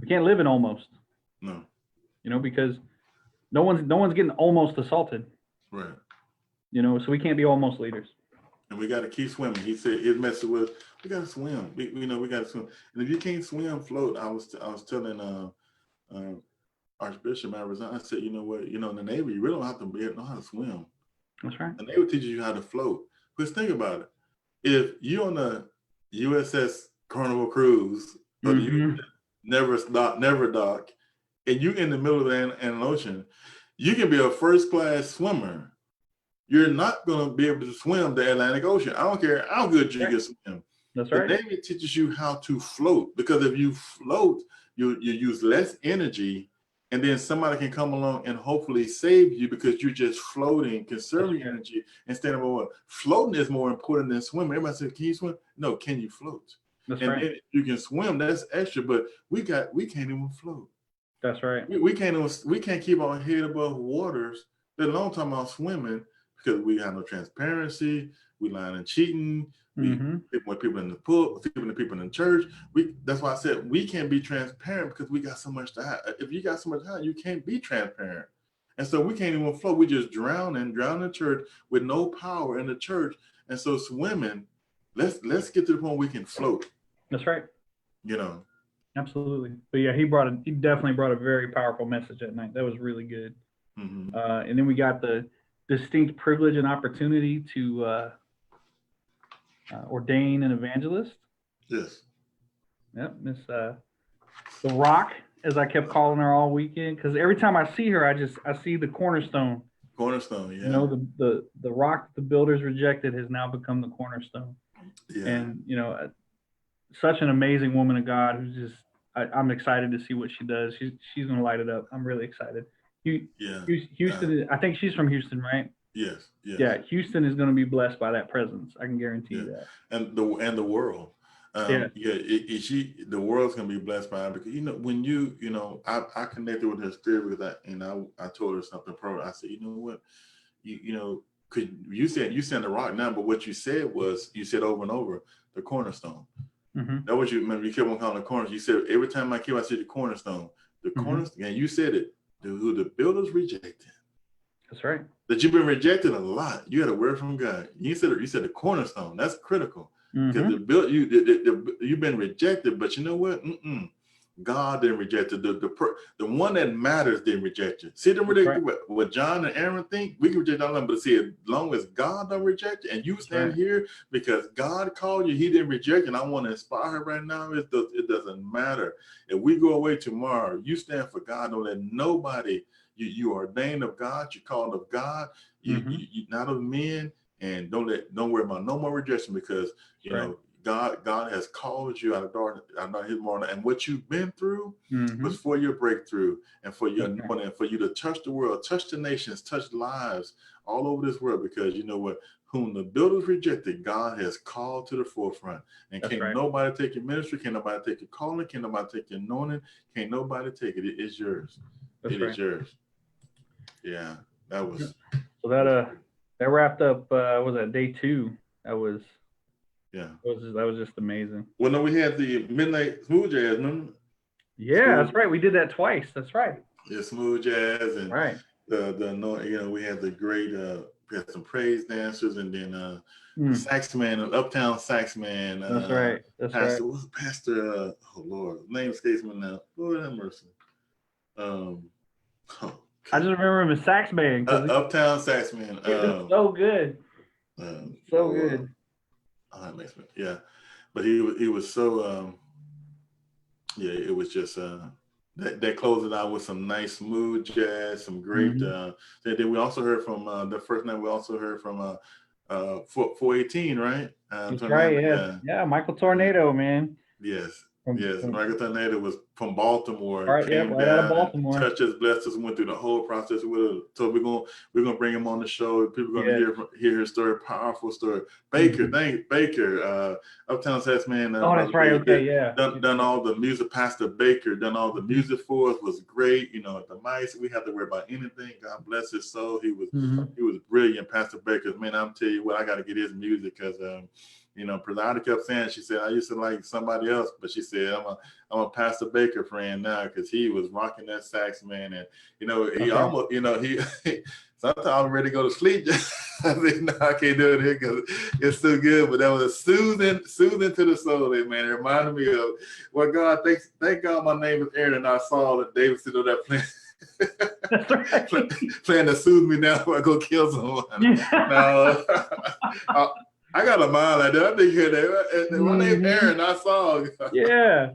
live in almost. No. You know, because no one's getting almost assaulted. Right. You know, so we can't be almost leaders. And we got to keep swimming. He said his message was, we got to swim. We got to swim. And if you can't swim, float. I was telling Archbishop Arizona, I said, you know what, in the Navy, you really don't have to know how to swim. That's right. The Navy teaches you how to float. Because think about it. If you're on a USS Carnival cruise, or you never dock, and you're in the middle of the Atlantic Ocean, you can be a first-class swimmer. You're not going to be able to swim the Atlantic Ocean. I don't care how good you can swim. That's right. The Navy teaches you how to float, because if you float, you use less energy, and then somebody can come along and hopefully save you because you're just floating, conserving energy instead of what? Floating is more important than swimming. Everybody says, can you swim? No, can you float? That's and right. Then you can swim, that's extra, but we can't even float. That's right. We can't keep our head above waters. Let alone talking about swimming, because we have no transparency. We lying and cheating. We with people in the pool, people in the church. That's why I said we can't be transparent, because we got so much to hide. If you got so much to hide, you can't be transparent. And so we can't even float. We just drown in church with no power in the church. And so as women, let's get to the point we can float. That's right. You know. Absolutely. But yeah, he definitely brought a very powerful message that night. That was really good. Mm-hmm. And then we got the distinct privilege and opportunity to ordain an evangelist. Yes. Yep. Miss the Rock, as I kept calling her all weekend, because every time I see her, I see the cornerstone. Cornerstone, yeah. You know, the rock the builders rejected has now become the cornerstone. Yeah. And you know, such an amazing woman of God who's just I'm excited to see what she does. She's gonna light it up. I'm really excited. Houston, I think she's from Houston, right? Yes. Yeah, Houston is going to be blessed by that presence. I can guarantee you that. And the world. The world's gonna be blessed by it, because when I connected with her spirit because I told her something pro. I said, you know what, could you said the rock now, but what you said was over and over the cornerstone. Mm-hmm. That was you kept on calling the cornerstone. You said every time I said the cornerstone, cornerstone, and you said it. Who the builders rejected. That's right. That you've been rejected a lot. You had a word from God. You said the cornerstone. That's critical. Because you've been rejected, but you know what? God didn't reject it. The one that matters didn't reject you. See, what John and Aaron think, we can reject all of them, but see, as long as God don't reject you, and you stand here because God called you, He didn't reject you. And I want to inspire her right now. It doesn't matter if we go away tomorrow. You stand for God. Don't let nobody. You are ordained of God. You're called of God. You not of men. And don't worry about no more rejection, because you know God has called you out of darkness, His morning, and what you've been through was for your breakthrough and for your anointing, and for you to touch the world, touch the nations, touch lives all over this world. Because you know what, whom the builders rejected, God has called to the forefront, and can't nobody take your ministry, can't nobody take your calling, can't nobody take your anointing, can't nobody take it. It is yours. It is yours. Yeah, that was so that wrapped up. Was that day 2? That was just amazing. Well, no, we had the midnight smooth jazz, remember? Yeah, that's right. We did that twice. That's right. Yeah, smooth jazz, and we had the great we had some praise dancers, and then the sax man, uptown sax man. That's right. That's Pastor, right. What's Pastor? Oh Lord, name escapes me now. Lord have mercy. I just remember him as sax man. Uptown sax man. So good. So good. That makes me, but he was so it was just that closed it out with some nice smooth jazz, some great then we also heard from the first night. We also heard from 418, right? That's right. Yeah, Michael Tornado, man. Yes. Michael Tornado was from Baltimore. Right out of Baltimore. Touched us, blessed us, went through the whole process with us. So we're gonna bring him on the show. People are gonna hear his story, powerful story. Baker, Baker, Uptown Sax man. That's right. Baker, done all the music. Pastor Baker done all the music for us. Was great. At the mice, we have to worry about anything. God bless his soul. He was brilliant, Pastor Baker. Man, I'm telling you what, I got to get his music because. Presida kept saying, she said, I used to like somebody else, but she said, I'm a Pastor Baker friend now, because he was rocking that sax, man. And, he almost, sometimes I'm ready to go to sleep. I said, no, I can't do it here because it's so good. But that was soothing to the soul, man. It reminded me of, well, God, thank God my name is Aaron and I saw that David stood on that playing. Playing to soothe me now before I go kill someone. No, I got a mind like that. I think that my name's Aaron. I saw. Yeah.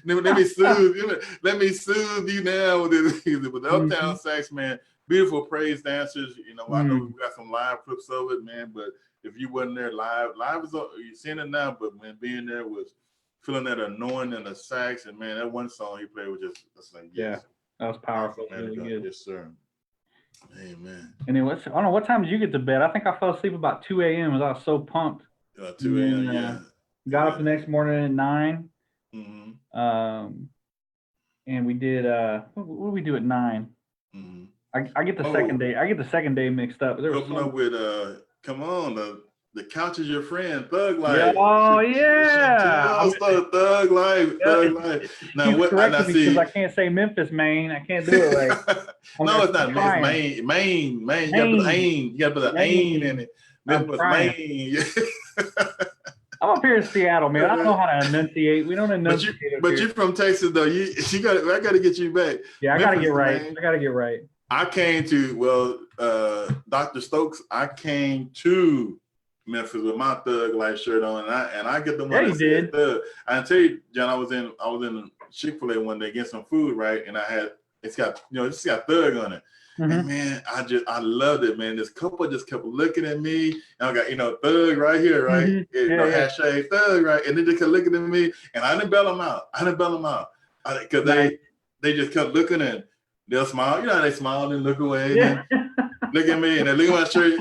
Let me soothe you now with this music. But the Uptown Sax, man, beautiful praise dancers. I know we got some live clips of it, man. But if you wasn't there live is you're seeing it now. But man, being there was feeling that anointing and the sax, and man, that one song he played was just like that was powerful. Really good. Yes, sir. Amen. And then I don't know, what time did you get to bed? I think I fell asleep about 2 a.m. I was so pumped. 2 a.m. Got up the next morning at 9. And we did what did we do at 9? I get the second day. I get the second day mixed up. Open up with come on, the couch is your friend, Thug Life. Thug Life. Now what? I see. Because I can't say Memphis, Maine. I can't do it right. No, it's not Maine. You gotta put the ain in it. I'm Memphis, trying. Maine. I'm up here in Seattle, man. I don't know how to enunciate. We don't enunciate up But here. you're from Texas though. I got to get you back. Yeah, I got to get right. Maine. I got to get right. I came to Dr. Stokes. I came to Memphis with my Thug Life shirt on, and I get the one that said Thug. I tell you, John, I was in Chick-fil-A one day getting some food, right? And it's got Thug on it. Mm-hmm. And man, I loved it, man. This couple just kept looking at me, and I got Thug right here, right? Mm-hmm. Hashtag Thug, right? And they just kept looking at me, and I didn't bail them out. Because they just kept looking, and they'll smile. You know how they smile and look away, and then look at me, and they look at my shirt,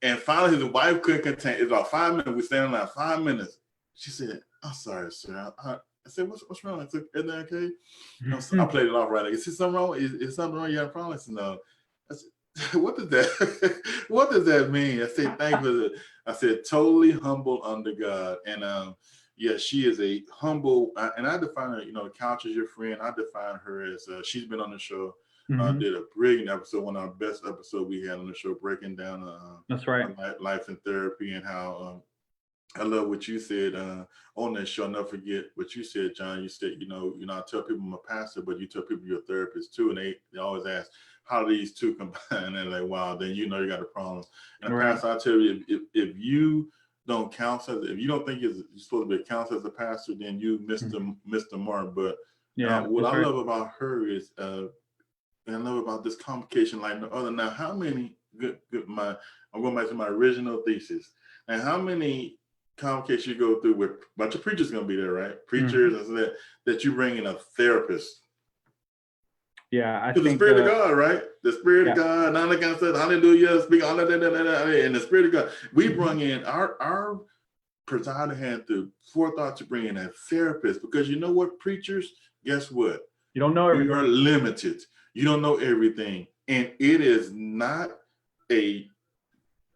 and finally his wife couldn't contain. It's about 5 minutes. We standing there 5 minutes. She said, "I'm sorry, sir." I said, "What's wrong?" I said, "Everything okay?" I played it off right. Is something wrong? Is something wrong? You have a problem? I said, "No." I said, "What does that? What does that mean?" I said, "Thank you." I said, "Totally humble under God." And yeah, she is a humble. And I define her. Couch is your friend. I define her as she's been on the show. Mm-hmm. Did a brilliant episode, one of our best episodes we had on the show, breaking down that's right, life and therapy, and how I love what you said on that show. I'll never forget what you said, John. You said, I tell people I'm a pastor, but you tell people you're a therapist too, and they always ask how do these two combine, and they're like, wow, then you got a problem. And right. Pastor, I tell you, if you don't counsel, if you don't think you're supposed to be a counselor as a pastor, then you missed the mark. But what I love about her is. And I love about this convocation like no other. Now, how many I'm going back to my original thesis. And how many convocations you go through with a bunch of preachers going to be there, right? Preachers and that you bring in a therapist. Yeah, I think the Spirit of God, right? The Spirit of God, none of that stuff, hallelujah, speak all that, and the Spirit of God. We bring in our presider had the forethought to bring in a therapist because you know what, preachers, guess what? You don't know everything. You're limited. You don't know everything, and it is not it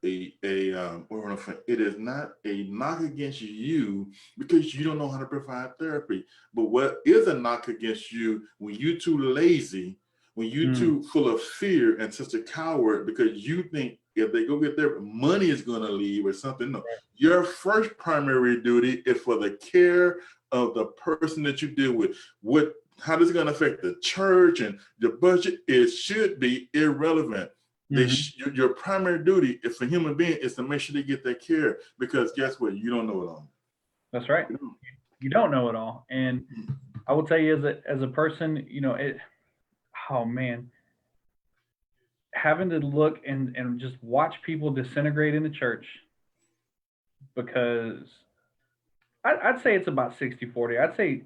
is not a knock against you because you don't know how to provide therapy. But what is a knock against you when you're too lazy, when you're too full of fear and such a coward because you think if they go get therapy, money is going to leave or something. No, your first primary duty is for the care of the person that you deal with. How this is going to affect the church and the budget, it should be irrelevant. Your primary duty is for human being is to make sure they get their care because guess what? You don't know it all. That's right. You don't know it all. And I will tell you as a person, oh man, having to look and just watch people disintegrate in the church because I'd say it's about 60-40. I'd say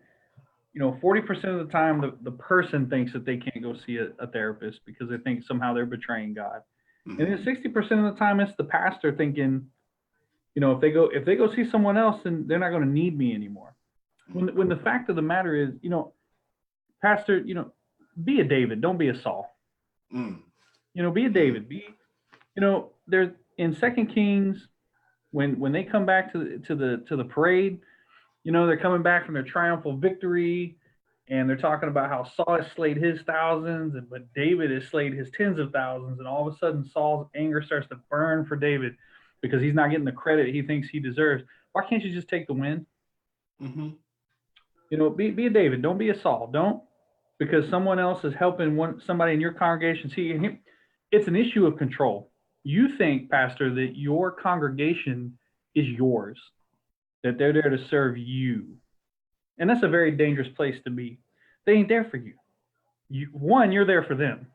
40% of the time, the person thinks that they can't go see a therapist because they think somehow they're betraying God. And then 60% of the time, it's the pastor thinking, if they go see someone else, then they're not going to need me anymore. When the fact of the matter is, pastor, be a David, don't be a Saul. Be a David. There's in 2 Kings when they come back to the parade. They're coming back from their triumphal victory, and they're talking about how Saul has slayed his thousands, but David has slayed his tens of thousands. And all of a sudden, Saul's anger starts to burn for David because he's not getting the credit he thinks he deserves. Why can't you just take the win? Be a David. Don't be a Saul. Don't, because someone else is helping somebody in your congregation. See, it's an issue of control. You think, Pastor, that your congregation is yours, that they're there to serve you. And that's a very dangerous place to be. They ain't there for you. You're there for them.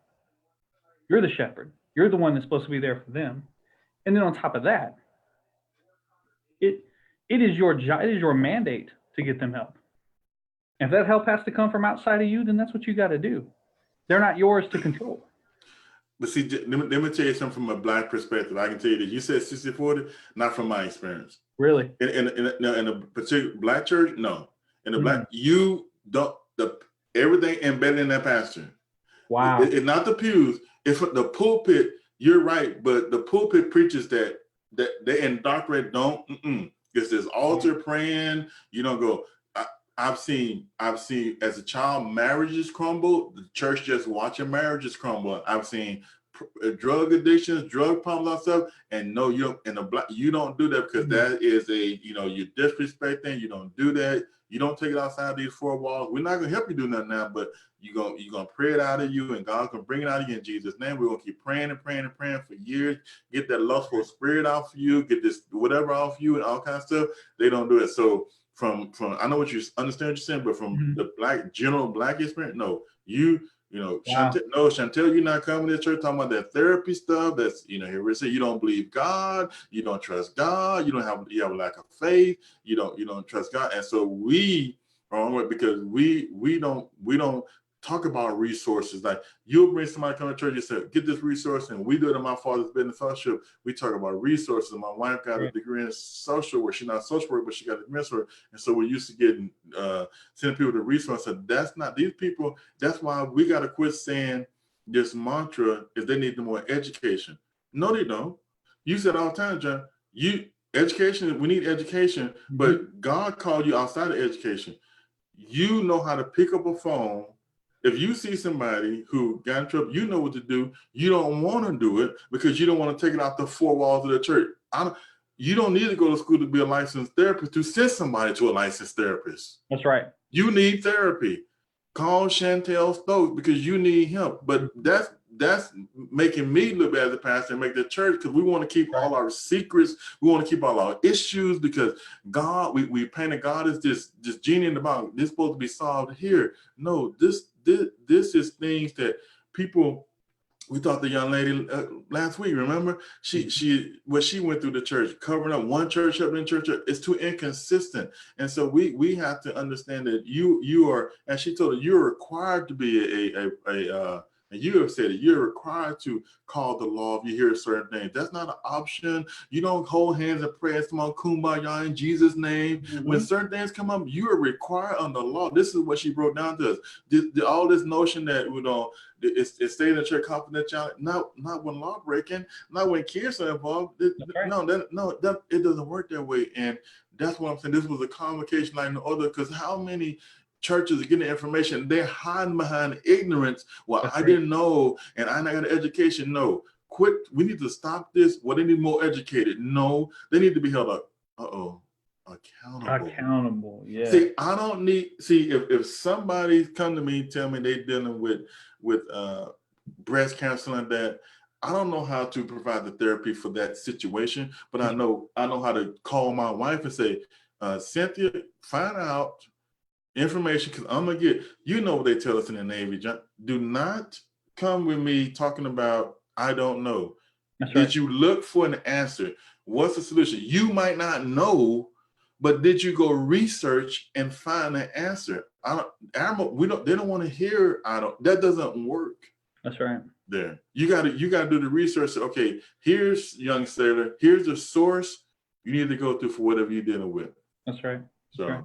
You're the shepherd. You're the one that's supposed to be there for them. And then on top of that, it is your job, it is your mandate to get them help. And if that help has to come from outside of you, then that's what you got to do. They're not yours to control. But see, let me tell you something from a Black perspective. I can tell you that you said 60-40, not from my experience. Really? In a particular Black church, no. In the Black, you don't, everything embedded in that pastor. Wow. It's not the pews. It's the pulpit. You're right, but the pulpit preaches that they indoctrinate. Don't. It's this altar praying. You don't go. I've seen as a child marriages crumble. The church just watching marriages crumble. I've seen drug addictions, drug problems and stuff. And no, you don't do that, because that is you're disrespecting. You don't do that. You don't take it outside these four walls. We're not gonna help you do nothing now, but you're gonna pray it out of you, and God's gonna bring it out of you in Jesus' name. We're gonna keep praying and praying and praying for years. Get that lustful spirit off of you. Get this whatever off you and all kinds of stuff. They don't do it. So from I know what you understand what you're saying, but from the general black experience, no, wow. Chantel, you're not coming to church talking about that therapy stuff. That's here we say you don't believe God, you don't trust God, you have a lack of faith, you don't trust God, and so we wrong because we don't talk about resources. Like you'll bring somebody come to church and say, get this resource, and we do it in my father's business fellowship. We talk about resources. My wife got a degree in social work. She's not a social worker, but she got a degree in work. And so we're used to getting sending people to resources. That's not these people. That's why we got to quit saying this mantra is they need more education. No, they don't. You said all the time, John, education, we need education, but God called you outside of education. You know how to pick up a phone. If you see somebody who got in trouble, you know what to do. You don't want to do it because you don't want to take it out the four walls of the church. You don't need to go to school to be a licensed therapist to send somebody to a licensed therapist. That's right. You need therapy. Call Chantel Stokes because you need help. But that's making me look bad as a pastor and make the church, because we want to keep all our secrets. We want to keep all our issues because God, we painted God as this genie in the bottle. This is supposed to be solved here. No, this is things that people. We thought the young lady last week, remember? She went through the church, covering up one church up in church. It's too inconsistent. And so we have to understand that you are, as she told her, you're required to be and you have said it, you're required to call the law if you hear certain things. That's not an option. You don't hold hands and pray and small kumbaya in Jesus' name. When certain things come up, you are required under law. This is what she broke down to us. All this notion that it's staying in the church confidentiality, not when law breaking, not when kids are involved. It doesn't work that way. And that's what I'm saying. This was a convocation like no other, because how many churches are getting information? They're hiding behind ignorance. Well, I didn't know, and I got an education. No, quit. We need to stop this. Well, they need more educated. No, they need to be held up. Accountable. Yeah. See, I don't need. See, if somebody come to me, tell me they're dealing with breast cancer and that, I don't know how to provide the therapy for that situation, but I know how to call my wife and say, Cynthia, find out information, because I'm gonna get. What they tell us in the Navy, John. Do not come with me talking about I don't know. Did you look for an answer? What's the solution? You might not know, but did you go research and find an answer? They don't want to hear that doesn't work. That's right. There. You gotta do the research. Okay, here's young sailor, here's the source you need to go through for whatever you're dealing with. That's right. So right.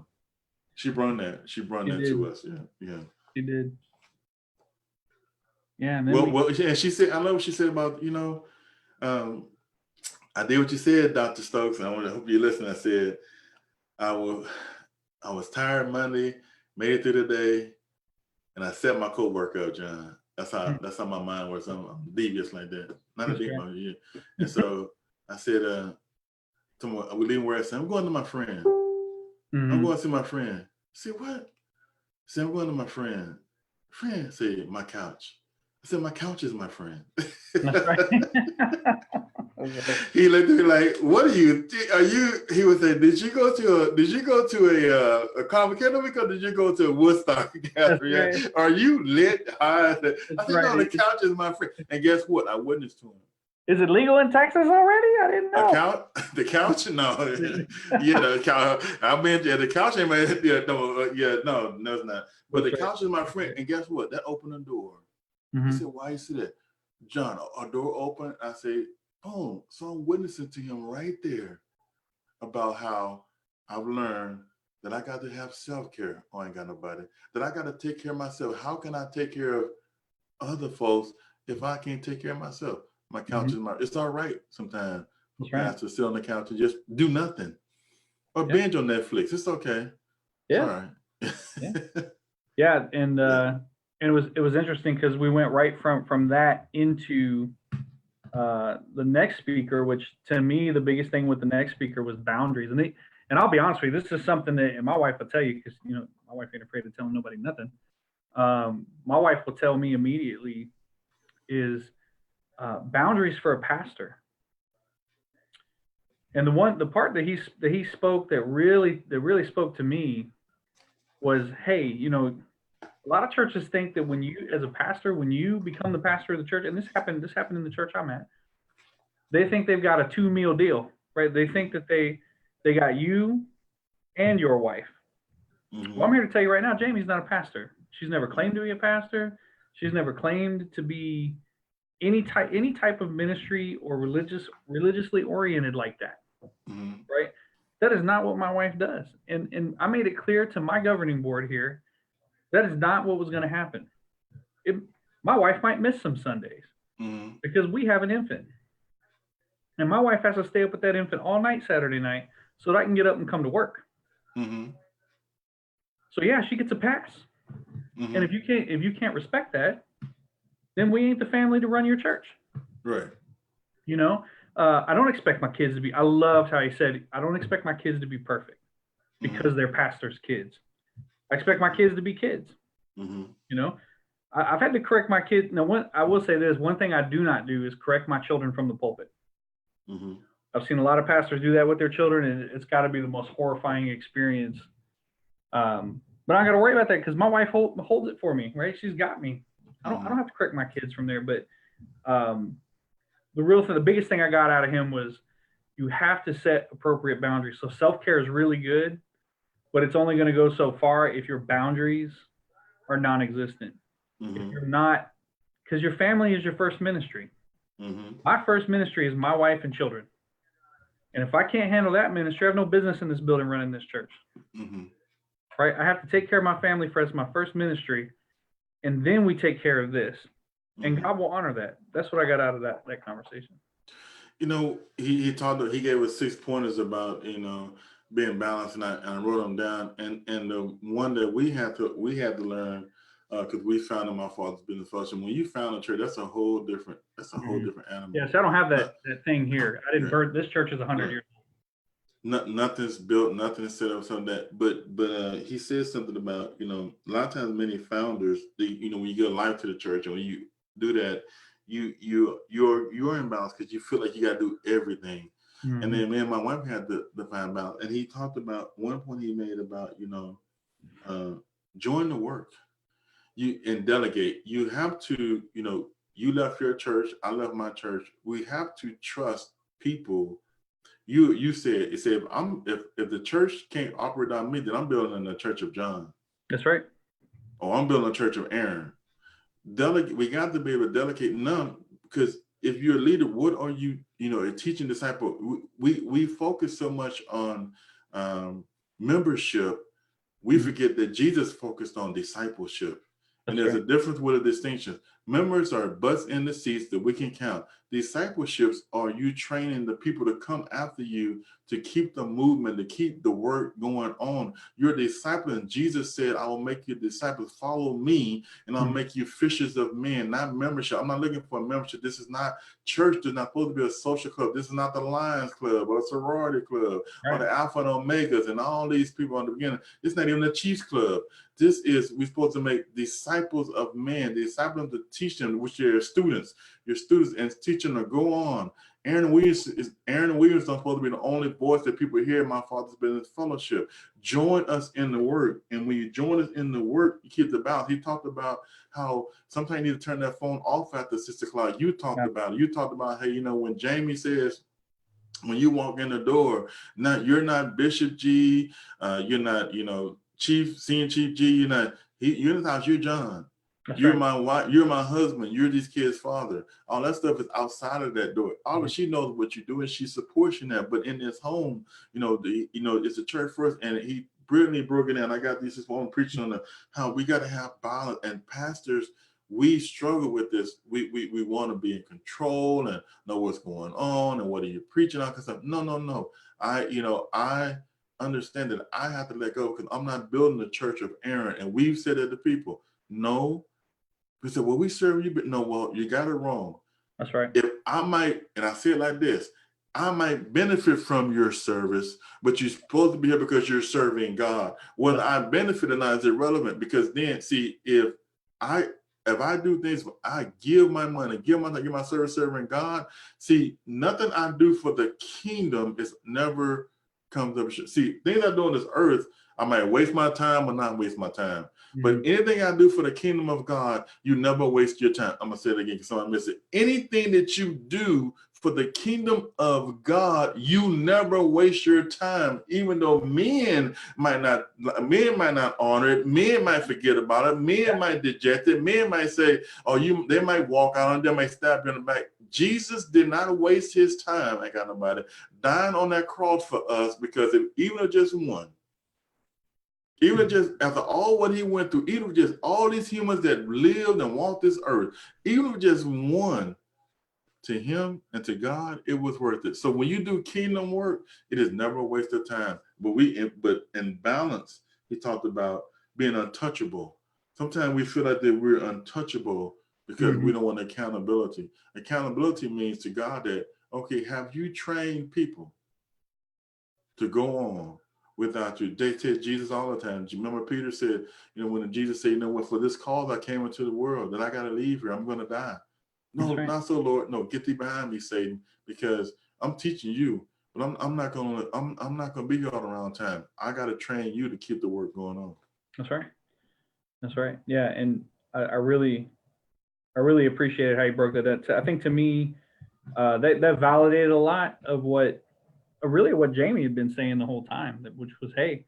She brought that to us. Yeah. She did. Yeah. And and she said, I love what she said about, I did what you said, Dr. Stokes, and I hope you listen. I said, I was tired Monday, made it through the day, and I set my coworker up, John. That's how my mind works. I'm devious like that. Not a deep one, yeah. And so I said, we leaving where I said, I'm going to my friend. I'm going to see my friend. See what? Say, I'm going to my friend. Friend said, my couch. I said, my couch is my friend. That's right. He looked at me like, what are you? He would say, did you go to a convocation because did you go to a Woodstock gathering? Right. Are you lit? I said, no, the couch is my friend. And guess what? I witnessed to him. Is it legal in Texas already? I didn't know. The couch? No. Yeah, the couch. I've been there. The couch ain't my no, it's not. But the couch is my friend. And guess what? That opened the door. He said, why you see that? John, a door open. I say, oh, so I'm witnessing to him right there about how I've learned that I got to have self-care. Oh, I ain't got nobody. That I got to take care of myself. How can I take care of other folks if I can't take care of myself? My couch is it's all right sometimes to sit on the couch and just do nothing. Or binge on Netflix. It's okay. Yeah. All right. Yeah. And it was interesting because we went right from that into the next speaker, which to me, the biggest thing with the next speaker was boundaries. And I'll be honest with you, this is something that, and my wife will tell you, because, you know, my wife ain't afraid of telling nobody nothing. My wife will tell me immediately is boundaries for a pastor. And the part that he spoke that really spoke to me was, hey, you know, a lot of churches think that when you, as a pastor, when you become the pastor of the church, and this happened in the church I'm at, they think they've got a 2-meal deal, right? They think that they got you and your wife. Mm-hmm. Well, I'm here to tell you right now, Jamie's not a pastor. She's never claimed to be a pastor. She's never claimed to be any type of ministry or religiously oriented like that. Mm-hmm. Right? That is not what my wife does. And I made it clear to my governing board here, that is not what was going to happen. My wife might miss some Sundays Mm-hmm. because we have an infant. And my wife has to stay up with that infant all night Saturday night so that I can get up and come to work. Mm-hmm. So yeah, she gets a pass. Mm-hmm. And if you can't respect that, then we ain't the family to run your church. Right. You know, I don't expect my kids to be, I loved how he said, I don't expect my kids to be perfect because they're pastors' kids. I expect my kids to be kids. Mm-hmm. You know, I've had to correct my kids. Now, I will say this, one thing I do not do is correct my children from the pulpit. Mm-hmm. I've seen a lot of pastors do that with their children, and it's got to be the most horrifying experience. But I got to worry about that because my wife holds it for me, right? She's got me. I don't have to correct my kids from there. But the biggest thing I got out of him was you have to set appropriate boundaries. So self-care is really good, but it's only going to go so far if your boundaries are non-existent. Mm-hmm. If you're not, because your family is your first ministry. Mm-hmm. My first ministry is my wife and children. And if I can't handle that ministry, I have no business in this building running this church. Mm-hmm. Right? I have to take care of my family first, my first ministry, and then we take care of this. And God will honor that. That's what I got out of that conversation. You know, he gave us 6 pointers about, you know, being balanced, and I wrote them down. And the one that we had to learn, because we found in my father's business fellowship, when you found a church, that's a whole different animal. Yes, I don't have that thing here. I didn't burn. This church is 100 years old. Nothing's built, nothing is set up, something that. But he said something about, you know, a lot of times many founders, you know, when you give life to the church, and when you do that, you're in balance because you feel like you got to do everything. Mm-hmm. And then me and my wife had to find balance. And he talked about one point he made about, you know, join the work. And delegate. You have to, you know, you left your church, I left my church. We have to trust people. You said, if the church can't operate on me, then I'm building a church of John. That's right. Or I'm building a church of Aaron. We got to be able to delegate none, because if you're a leader, what are you, you know, a teaching disciple? We focus so much on membership, we forget that Jesus focused on discipleship. And there's a difference with a distinction. Members are butts in the seats that we can count. Discipleships are you training the people to come after you, to keep the movement, to keep the work going on. You're a disciple, and Jesus said, I will make you disciples. Follow me, and I'll make you fishers of men, not membership. I'm not looking for a membership. This is not church. There's not supposed to be a social club. This is not the Lions Club or a sorority club or the Alpha and Omegas and all these people in the beginning. It's not even the Chiefs Club. We're supposed to make disciples of men, disciples to teach them, which are your students, and teach them to go on. Aaron Williams are supposed to be the only voice that people hear in my Father's business fellowship. Join us in the work. And when you join us in the work, you keep the balance. He talked about how sometimes you need to turn that phone off after 6 o'clock. You talked about it. You talked about, hey, you know, when Jamie says, when you walk in the door, you're not Bishop G, you're not, you know, Senior Chief G, you're in the house, you're John. That's you're right. My wife, you're my husband, you're these kids' father. All that stuff is outside of that door. She knows what you do, and she supports you in that. But in this home, you know, it's a church first, and he brilliantly broke it down. I got this one preaching on how we got to have balance. And pastors, we struggle with this. We want to be in control and know what's going on and what are you preaching on? Because no. I understand that I have to let go, because I'm not building the church of Aaron. And we've said that to people. No. We said, well, we serve you, but no, well, you got it wrong. That's right. If I might, and I say it like this, I might benefit from your service, but you're supposed to be here because you're serving God. Whether I benefit or not is irrelevant, because then, see, I if I do things, I give my money, give my service serving God. See, nothing I do for the kingdom is never comes up. See, things I do on this earth, I might waste my time or not waste my time. But anything I do for the kingdom of God, you never waste your time. I'm gonna say it again because someone missed it. Anything that you do for the kingdom of God, you never waste your time. Even though men might not honor it, men might forget about it, men might reject it, men might say, "Oh, they might walk out and they might stab you in the back." Jesus did not waste his time. I got nobody dying on that cross for us, because even if just one. Even just after all what he went through, even just all these humans that lived and walked this earth, even if just one, to him and to God, it was worth it. So when you do kingdom work, it is never a waste of time. But in balance, he talked about being untouchable. Sometimes we feel like that we're untouchable because we don't want accountability. Accountability means to God that, okay, have you trained people to go on without you? They said Jesus all the time. Do you remember Peter said, when Jesus said, what, for this cause I came into the world, that I got to leave here, I'm going to die. No, not so, Lord. No, get thee behind me, Satan, because I'm teaching you, but I'm not gonna be here all around time. I got to train you to keep the work going on. That's right. That's right. Yeah, and I really appreciated how you broke that down. I think to me, that validated a lot of what Jamie had been saying the whole time, which was, hey,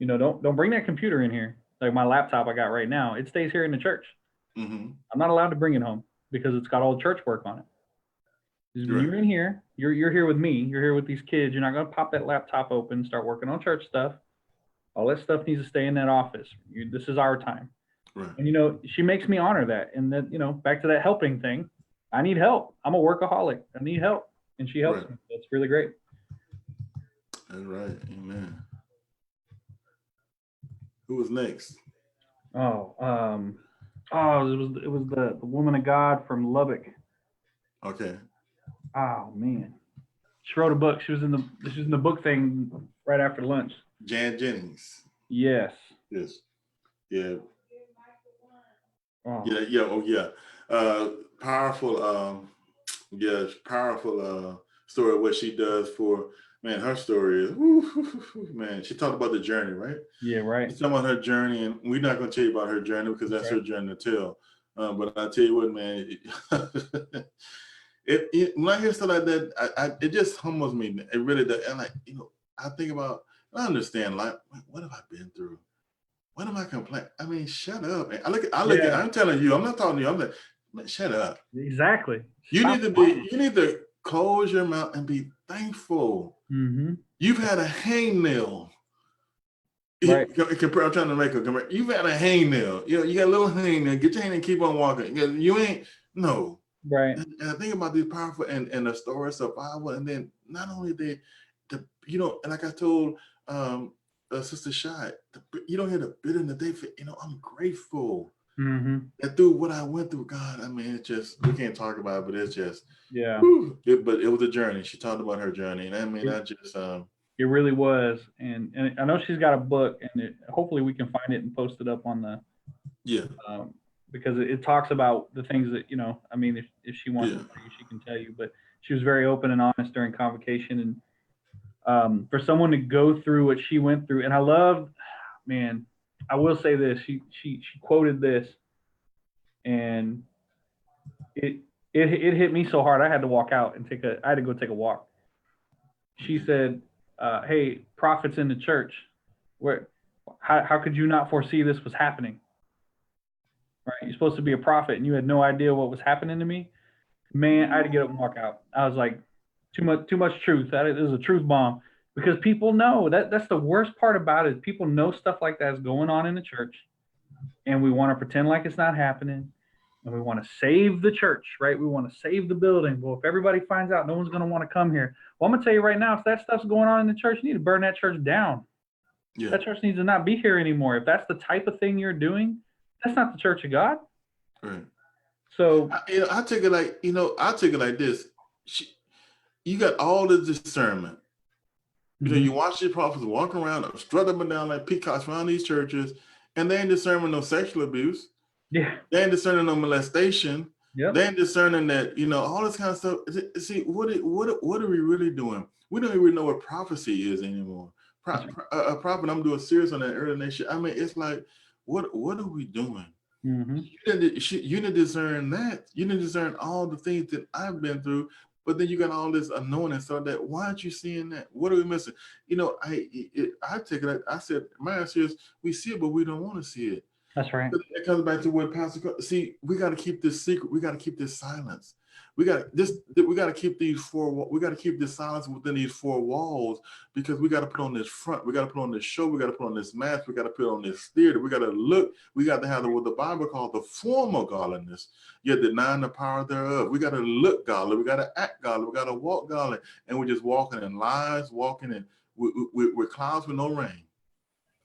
don't bring that computer in here. Like my laptop I got right now, it stays here in the church. I'm not allowed to bring it home because it's got all the church work on it. When you're in here, you're here with me. You're here with these kids. You're not going to pop that laptop open and start working on church stuff. All that stuff needs to stay in that office. This is our time. Right. And, she makes me honor that. And that, back to that helping thing, I need help. I'm a workaholic. I need help. And she helps me. That's really great. That's right. Amen. Who was next? It was the woman of God from Lubbock. Okay. Oh man, she wrote a book. She was in the book thing right after lunch. Jan Jennings. Yes. Yes. Yeah. Oh. Yeah. Oh yeah. Powerful. Powerful story. What she does for, man, her story is, man. She talked about the journey, right? Yeah. Right. She's talking about her journey, and we're not going to tell you about her journey because that's her journey to tell. But I tell you what, man. When I hear stuff like that, it just humbles me. It really does. And I think about, I understand, like, what have I been through? What am I complaining? I mean, shut up. Man. I'm telling you, I'm not talking to you. I'm like, man, shut up. Exactly. You need to close your mouth and be thankful. You've had a hangnail. Right. I'm trying to make a compare. You've had a hangnail. You got a little hangnail. Get your hand and keep on walking. You ain't, no. Right. And I think about these powerful and the story of survival, and then not only and like I told Sister Shy, you don't hear the bitter in the day for, I'm grateful. And through what I went through, God, I mean, it's just, we can't talk about it, but it's just, but it was a journey. She talked about her journey, and I mean, it really was. And I know she's got a book, and hopefully we can find it and post it up on the because it talks about the things that, I mean, if she wants to tell you, she can tell you, but she was very open and honest during Convocation. And for someone to go through what she went through, and I love, man, I will say this, she quoted this, and it hit me so hard. I had to walk out and I had to go take a walk. She said, hey, prophets in the church, how could you not foresee this was happening? Right, you're supposed to be a prophet, and you had no idea what was happening to me. Man, I had to get up and walk out. I was like, too much truth. This is a truth bomb, because people know that's the worst part about it. People know stuff like that is going on in the church, and we want to pretend like it's not happening, and we want to save the church, right? We want to save the building. Well, if everybody finds out, no one's going to want to come here. Well, I'm going to tell you right now, if that stuff's going on in the church, you need to burn that church down. Yeah. That church needs to not be here anymore. If that's the type of thing you're doing, that's not the church of God. Right. So I take it like, I take it like this. You got all the discernment. You watch these prophets walk around, strut up and down like peacocks around these churches, and they ain't discerning no sexual abuse. yeah, They ain't discerning no molestation. yep, They ain't discerning that, all this kind of stuff. See, what are we really doing? We don't even know what prophecy is anymore. A prophet, I'm doing serious on that early nation. I mean, it's like, what are we doing? You didn't discern that. You didn't discern all the things that I've been through. But then you got all this anointing. So that, why aren't you seeing that? What are we missing? I take it. I said, my answer is, we see it, but we don't want to see it. that's right. It comes back to what Pastor. See, we got to keep this secret. We got to keep this silence. We got to keep these four. We got to keep this silence within these four walls, because we got to put on this front. We got to put on this show. We got to put on this mask. We got to put on this theater. We got to look. We got to have what the Bible calls the form of godliness, yet denying the power thereof. We got to look godly. We got to act godly. We got to walk godly, and we're just walking in lies, walking in with clouds with no rain.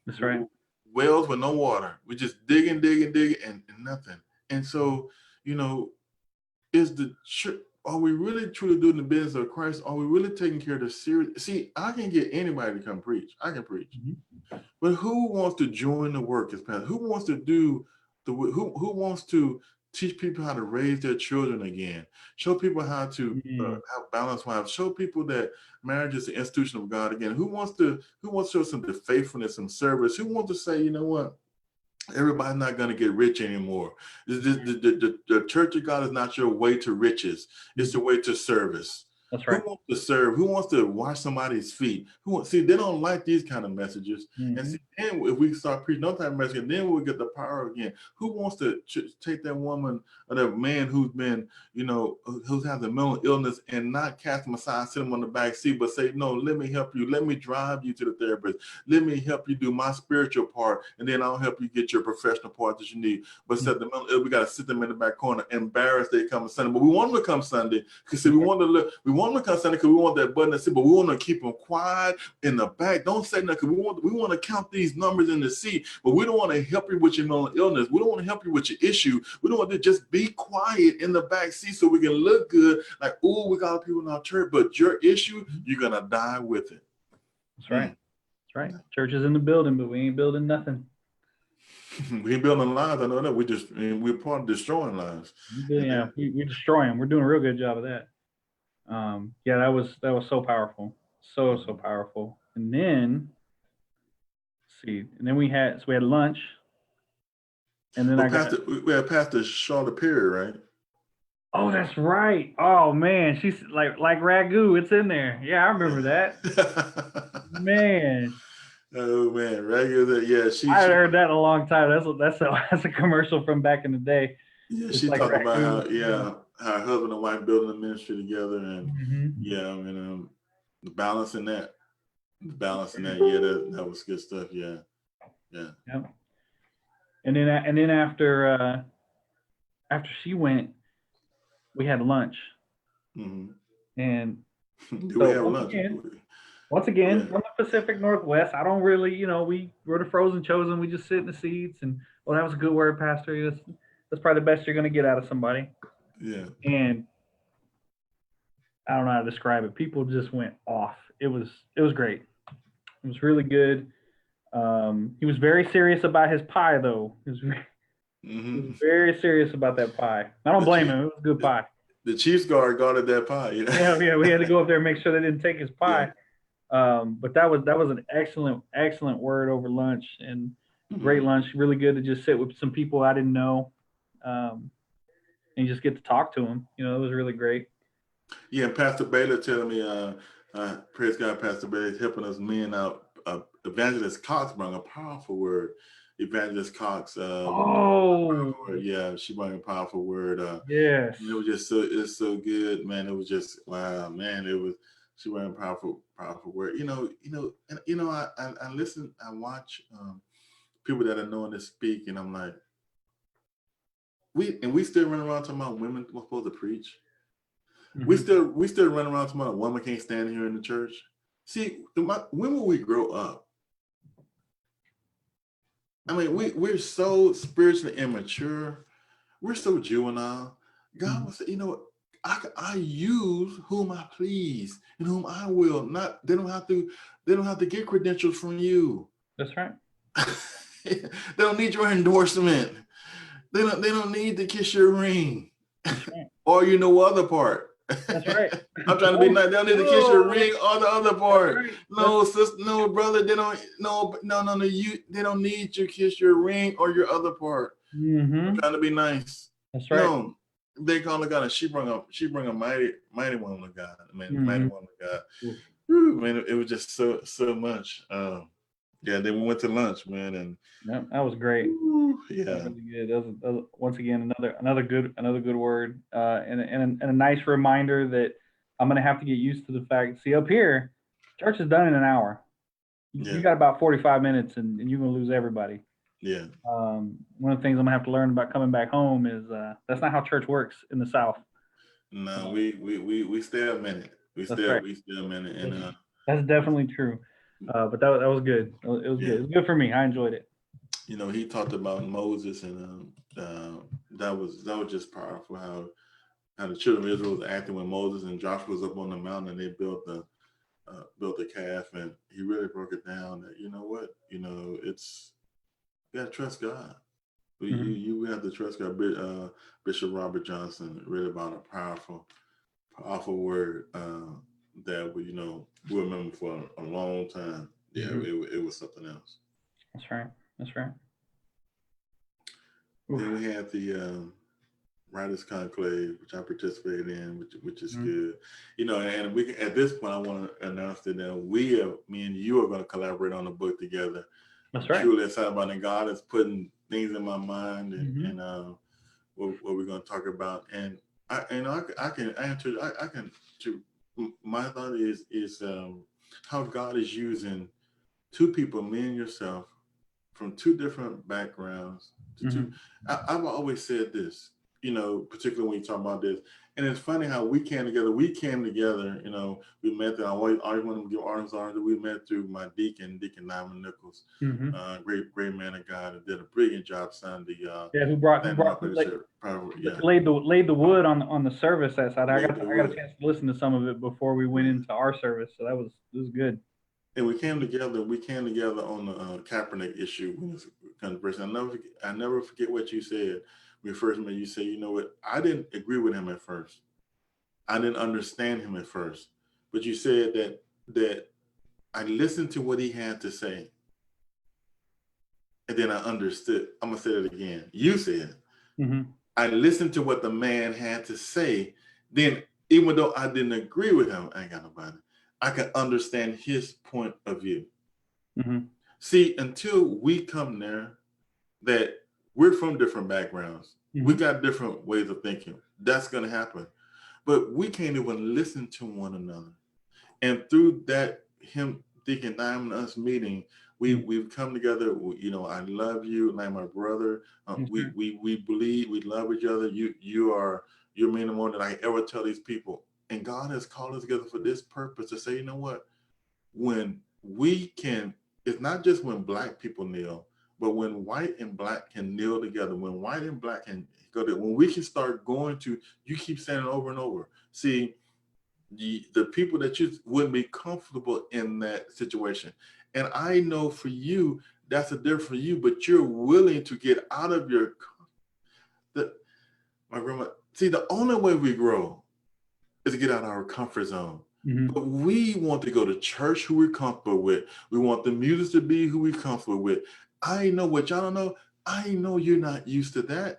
That's right. Wells with no water. We're just digging, and nothing. And so, is the church, are we really truly doing the business of Christ? Are we really taking care of the serious? See, I can get anybody to come preach. I can preach. But who wants to join the work as pastor? Who wants to do who wants to teach people how to raise their children again? Show people how to have balanced lives. Show people that marriage is the institution of God again. Who wants to show some faithfulness, some service? Who wants to say, you know what? Everybody's not going to get rich anymore. The church of God is not your way to riches. It's the way to service. That's right. Who wants to serve? Who wants to wash somebody's feet? See, they don't like these kind of messages. And see, then if we start preaching those type of messages, then we'll get the power again. Who wants to take that woman or that man who's been, who's has a mental illness and not cast them aside, sit them on the back seat, but say, no, let me help you. Let me drive you to the therapist. Let me help you do my spiritual part, and then I'll help you get your professional part that you need. But set the mental ill, we got to sit them in the back corner, embarrassed they come Sunday. But we want them to come Sunday because we want to come Sunday because we want that button to sit, but we want to keep them quiet in the back. Don't say nothing. We want to count these numbers in the seat, but we don't want to help you with your mental illness. We don't want to help you with your issue. We don't want to just be quiet in the back seat so we can look good. Like, oh, we got people in our church, but your issue, you're gonna die with it. That's right. That's right. Church is in the building, but we ain't building nothing. We ain't building lives. I know that. We're part of destroying lives. Yeah, we destroy them. We're doing a real good job of that. That was so powerful, so powerful. And then, we had lunch, and then we had Pastor Charlotte Perry, right? Oh, that's right. Oh man, she's like ragu. It's in there. Yeah, I remember that. Man. Oh man, ragu. Yeah, I heard that in a long time. That's a commercial from back in the day. Yeah, she talked about how her husband and wife building a ministry together, and the balance in that. That was good stuff. Yeah. And then after she went, we had lunch. And we have lunch? Once again, from the Pacific Northwest, I don't really, we're the frozen chosen. We just sit in the seats, and that was a good word, Pastor. That's probably the best you're going to get out of somebody. Yeah. And I don't know how to describe it. People just went off. It was great. It was really good. He was very serious about his pie, though. He was very serious about that pie. I don't blame him. It was a good pie. The Chiefs guarded that pie. Yeah. We had to go up there and make sure they didn't take his pie. But that was an excellent word over lunch, and great lunch. Really good to just sit with some people I didn't know, and just get to talk to them. It was really great. Yeah, and Pastor Baylor telling me, praise God, Pastor Baylor is helping us men out. Evangelist Cox brought a powerful word. Evangelist Cox. Yeah, she brought a powerful word. Yes. It was just it's so good, man. It was just wow, man. She brought a powerful word. I listen, I watch people that are knowing to speak, and I'm like, we still run around talking about women were supposed to preach. We still run around talking about a woman can't stand here in the church. See, when will we grow up? I mean, we're so spiritually immature. We're so juvenile. God will say, you know, I use whom I please and whom I will. Not they don't have to get credentials from you. That's right. They don't need your endorsement. They don't need to kiss your ring. That's right. Or you know other part. That's right. I'm trying to be nice. They don't need to kiss your ring or the other part. Right. No, sister, no, brother, they don't they don't need you to kiss your ring or your other part. I'm trying to be nice. That's right. No, they call God, and she bring a mighty woman of God. I mean, mighty woman of God. Whew, man, it was just so much. Yeah, then we went to lunch, man, and that was great. Yeah, that was really good. That was once again another good word, and a nice reminder that I'm gonna have to get used to the fact. See, up here, church is done in an hour. You got about 45 minutes, and you're gonna lose everybody. Yeah. One of the things I'm gonna have to learn about coming back home is that's not how church works in the South. No, we stay a minute. We stay a minute, and that's definitely true. But that was good. It was good. It was good for me. I enjoyed it. You know, he talked about Moses, and that was just powerful. How the children of Israel was acting when Moses and Joshua was up on the mountain, and they built the calf, and he really broke it down that, you know what, you know, it's, you gotta trust God. You have to trust God. Bishop Robert Johnson read about a powerful word that we, you know, we'll remember for a long time. Yeah, it was something else. That's right. Then we had the Writers Conclave, which I participated in, which is good. You know, and we at this point, I want to announce that me and you are going to collaborate on a book together. That's right. Truly excited about it. God is putting things in my mind, and what we're going to talk about. And my thought is how God is using two people, me and yourself, from two different backgrounds. I've always said this, you know, particularly when you talk about this. And it's funny how we came together. You know, we met there. I always want to give artists honor. We met through my Deacon Nyman Nichols, great man of God, and did a brilliant job signing the laid the wood on the service that side. I got a chance to listen to some of it before we went into our service, so it was good. And we came together on the Kaepernick issue when this conversation. I never forget what you said. When we first met, you said, you know what, I didn't agree with him at first. I didn't understand him at first. But you said that I listened to what he had to say. And then I understood. I'm going to say it again. You said, I listened to what the man had to say. Then, even though I didn't agree with him, I ain't got nobody, I can understand his point of view. See, until we come there, that we're from different backgrounds. We got different ways of thinking. That's going to happen. But we can't even listen to one another. And through that, him thinking, I'm us meeting, we've come together. You know, I love you, like my brother. We believe, we love each other. You mean more than I ever tell these people. And God has called us together for this purpose, to say, you know what, when we can, it's not just when Black people kneel, but when white and Black can kneel together, when white and Black can go there, when we can start going to, you keep saying it over and over. See, the people that you wouldn't be comfortable in that situation. And I know for you, that's a different for you, but you're willing to get out of my grandma, see, the only way we grow is to get out of our comfort zone. But we want to go to church who we're comfortable with. We want the music to be who we're comfortable with. I know what y'all don't know. I know you're not used to that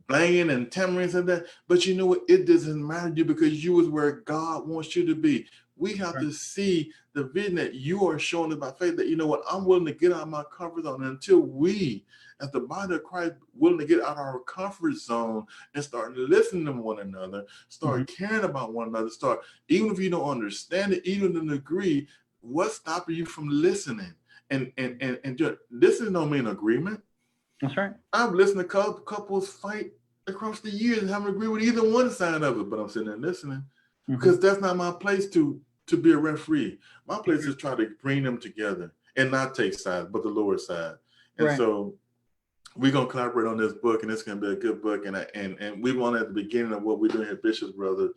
banging and tamarins and that. But you know what? It doesn't matter to you, because you is where God wants you to be. We have to see the vision that you are showing us by faith, that, you know what, I'm willing to get out of my comfort zone. And until we, as the body of Christ, willing to get out of our comfort zone and start listening to one another, start caring about one another, start, even if you don't understand it, even to agree, what's stopping you from listening? And just listening don't mean agreement. That's right. I've listened to couples fight across the years and haven't agreed with either one side of it, but I'm sitting there listening, because that's not my place to be a referee. My place is try to bring them together and not take sides, but the Lord's side. And so we're gonna collaborate on this book, and it's gonna be a good book. And we want at the beginning of what we're doing here, Bishop's Brother,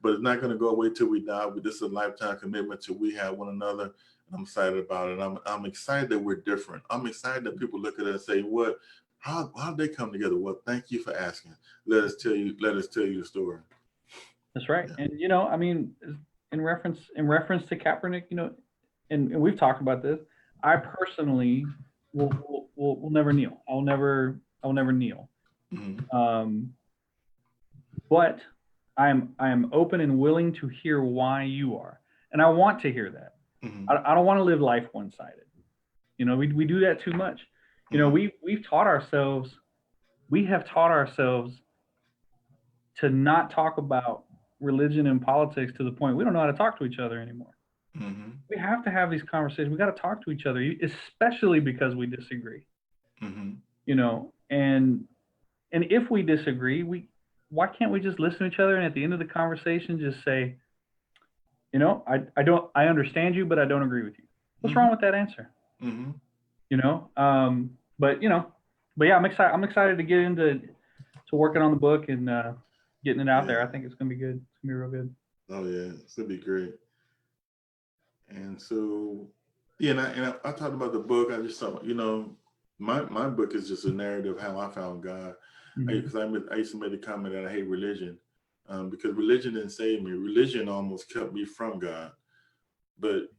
but it's not gonna go away till we die. This is a lifetime commitment till we have one another. And I'm excited about it. I'm excited that we're different. I'm excited that people look at us and say, "What? How did they come together?" Well, thank you for asking. Let us tell you the story. That's right. Yeah. And I mean, in reference to Kaepernick, and we've talked about this. I personally will never kneel. I will never kneel. Mm-hmm. But I am open and willing to hear why you are, and I want to hear that. Mm-hmm. I don't want to live life one-sided. We do that too much. Mm-hmm. We have taught ourselves to not talk about religion and politics to the point we don't know how to talk to each other anymore. Mm-hmm. We have to have these conversations. We got to talk to each other, especially because we disagree. Mm-hmm. And if we disagree, why can't we just listen to each other and at the end of the conversation just say, I understand you, but I don't agree with you. What's wrong with that answer? Mm-hmm. But yeah, I'm excited to get into working on the book and getting it out there. I think it's gonna be good. It's gonna be real good. Oh yeah, it's gonna be great. And so, yeah, and I talked about the book. I just thought, my book is just a narrative of how I found God. Because I used to make the comment that I hate religion, because religion didn't save me. Religion almost kept me from God. But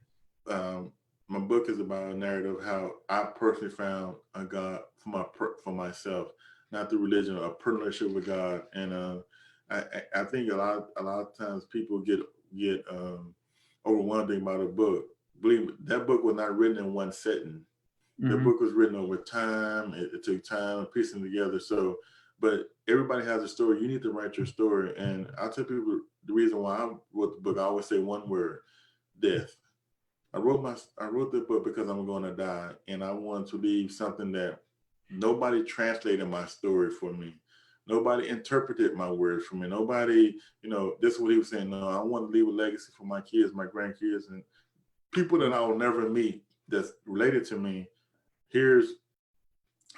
my book is about a narrative of how I personally found a God for myself, not through religion, a personal relationship with God. And I think a lot of times people get overwhelmed about a book. Believe me, that book was not written in one setting. The book was written over time. It took time piecing together. So, but everybody has a story. You need to write your story. And I'll tell people the reason why I wrote the book. I always say one word: death. I wrote the book because I'm going to die, and I want to leave something that nobody translated my story for me. Nobody interpreted my words for me. Nobody, this is what he was saying. No, I want to leave a legacy for my kids, my grandkids, and people that I will never meet that's related to me. Here's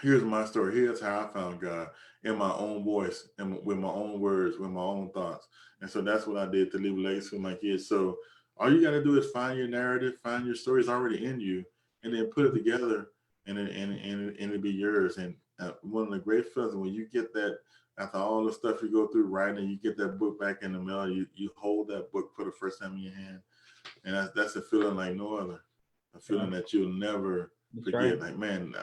my story. Here's how I found God in my own voice and with my own words, with my own thoughts. And so that's what I did to leave a legacy for my kids. So all you got to do is find your narrative, find your stories already in you, and then put it together, and it'll be yours. And one of the great feelings when you get that, after all the stuff you go through writing, you get that book back in the mail. You hold that book for the first time in your hand, and that's a feeling like no other. A feeling that you'll never forget. Right. Like, man,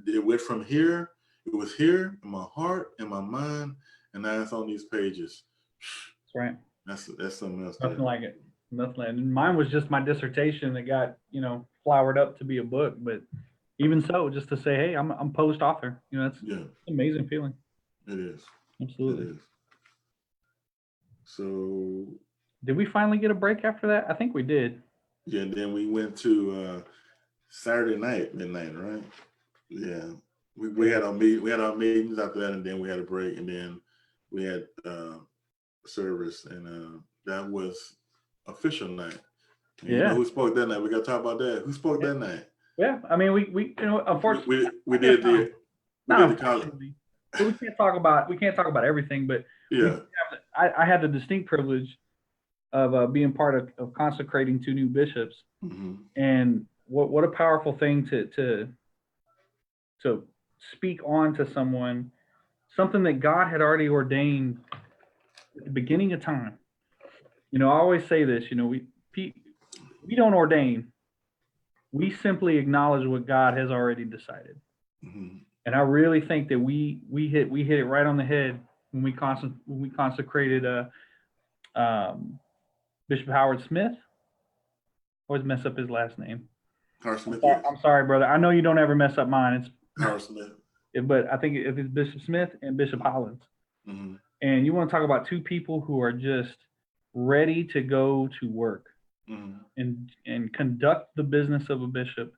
it went from here. It was here in my heart, in my mind, and now it's on these pages. That's right. That's something else. Nothing like it. Nothing. And mine was just my dissertation that got flowered up to be a book. But even so, just to say, hey, I'm post author. That's an amazing feeling. It is. Absolutely. It is. So, did we finally get a break after that? I think we did. Yeah. And then we went to Saturday night, midnight, right? Yeah. We had our meetings after that, and then we had a break, and then we had service, and that was official night. And you know who spoke that night? We got to talk about that. Who spoke that night? Yeah, I mean, we unfortunately we did the unfortunately, we can't talk about everything, but yeah, I had the distinct privilege of being part of consecrating 2 new bishops, and what a powerful thing to speak on to someone, something that God had already ordained at the beginning of time. I always say this, we don't ordain. We simply acknowledge what God has already decided. And I really think that we hit it right on the head when we consecrated Bishop Howard Smith. Always mess up his last name. Howard Smith. I'm sorry, brother. I know you don't ever mess up mine. It's Howard Smith. But I think it's Bishop Smith and Bishop Hollins. And you want to talk about 2 people who are just ready to go to work and conduct the business of a bishop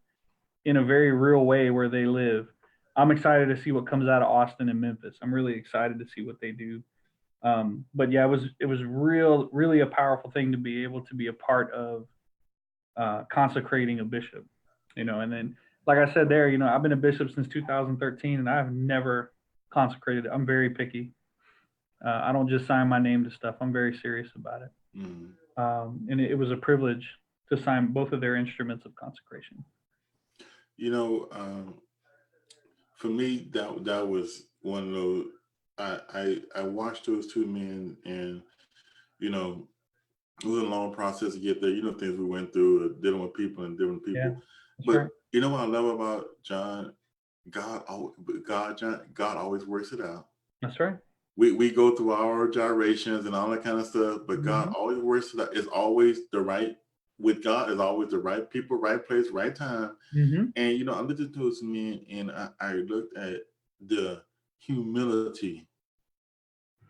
in a very real way where they live. I'm excited to see what comes out of Austin and Memphis. I'm really excited to see what they do. But yeah, it was really a powerful thing to be able to be a part of consecrating a bishop, and then like I said there, I've been a bishop since 2013, and I've never consecrated. I'm very picky. I don't just sign my name to stuff. I'm very serious about it. Mm. And it was a privilege to sign both of their instruments of consecration. For me, that was one of those. I watched those two men, and it was a long process to get there. Things we went through, dealing with people and different Yeah, people. that's But right. you know what I love about John? God always works it out. That's right. We go through our gyrations and all that kind of stuff, but God Mm-hmm. always works it out. It's always the right with God. Is always the right people, right place, right time. Mm-hmm. And I looked at those men, and I looked at the humility.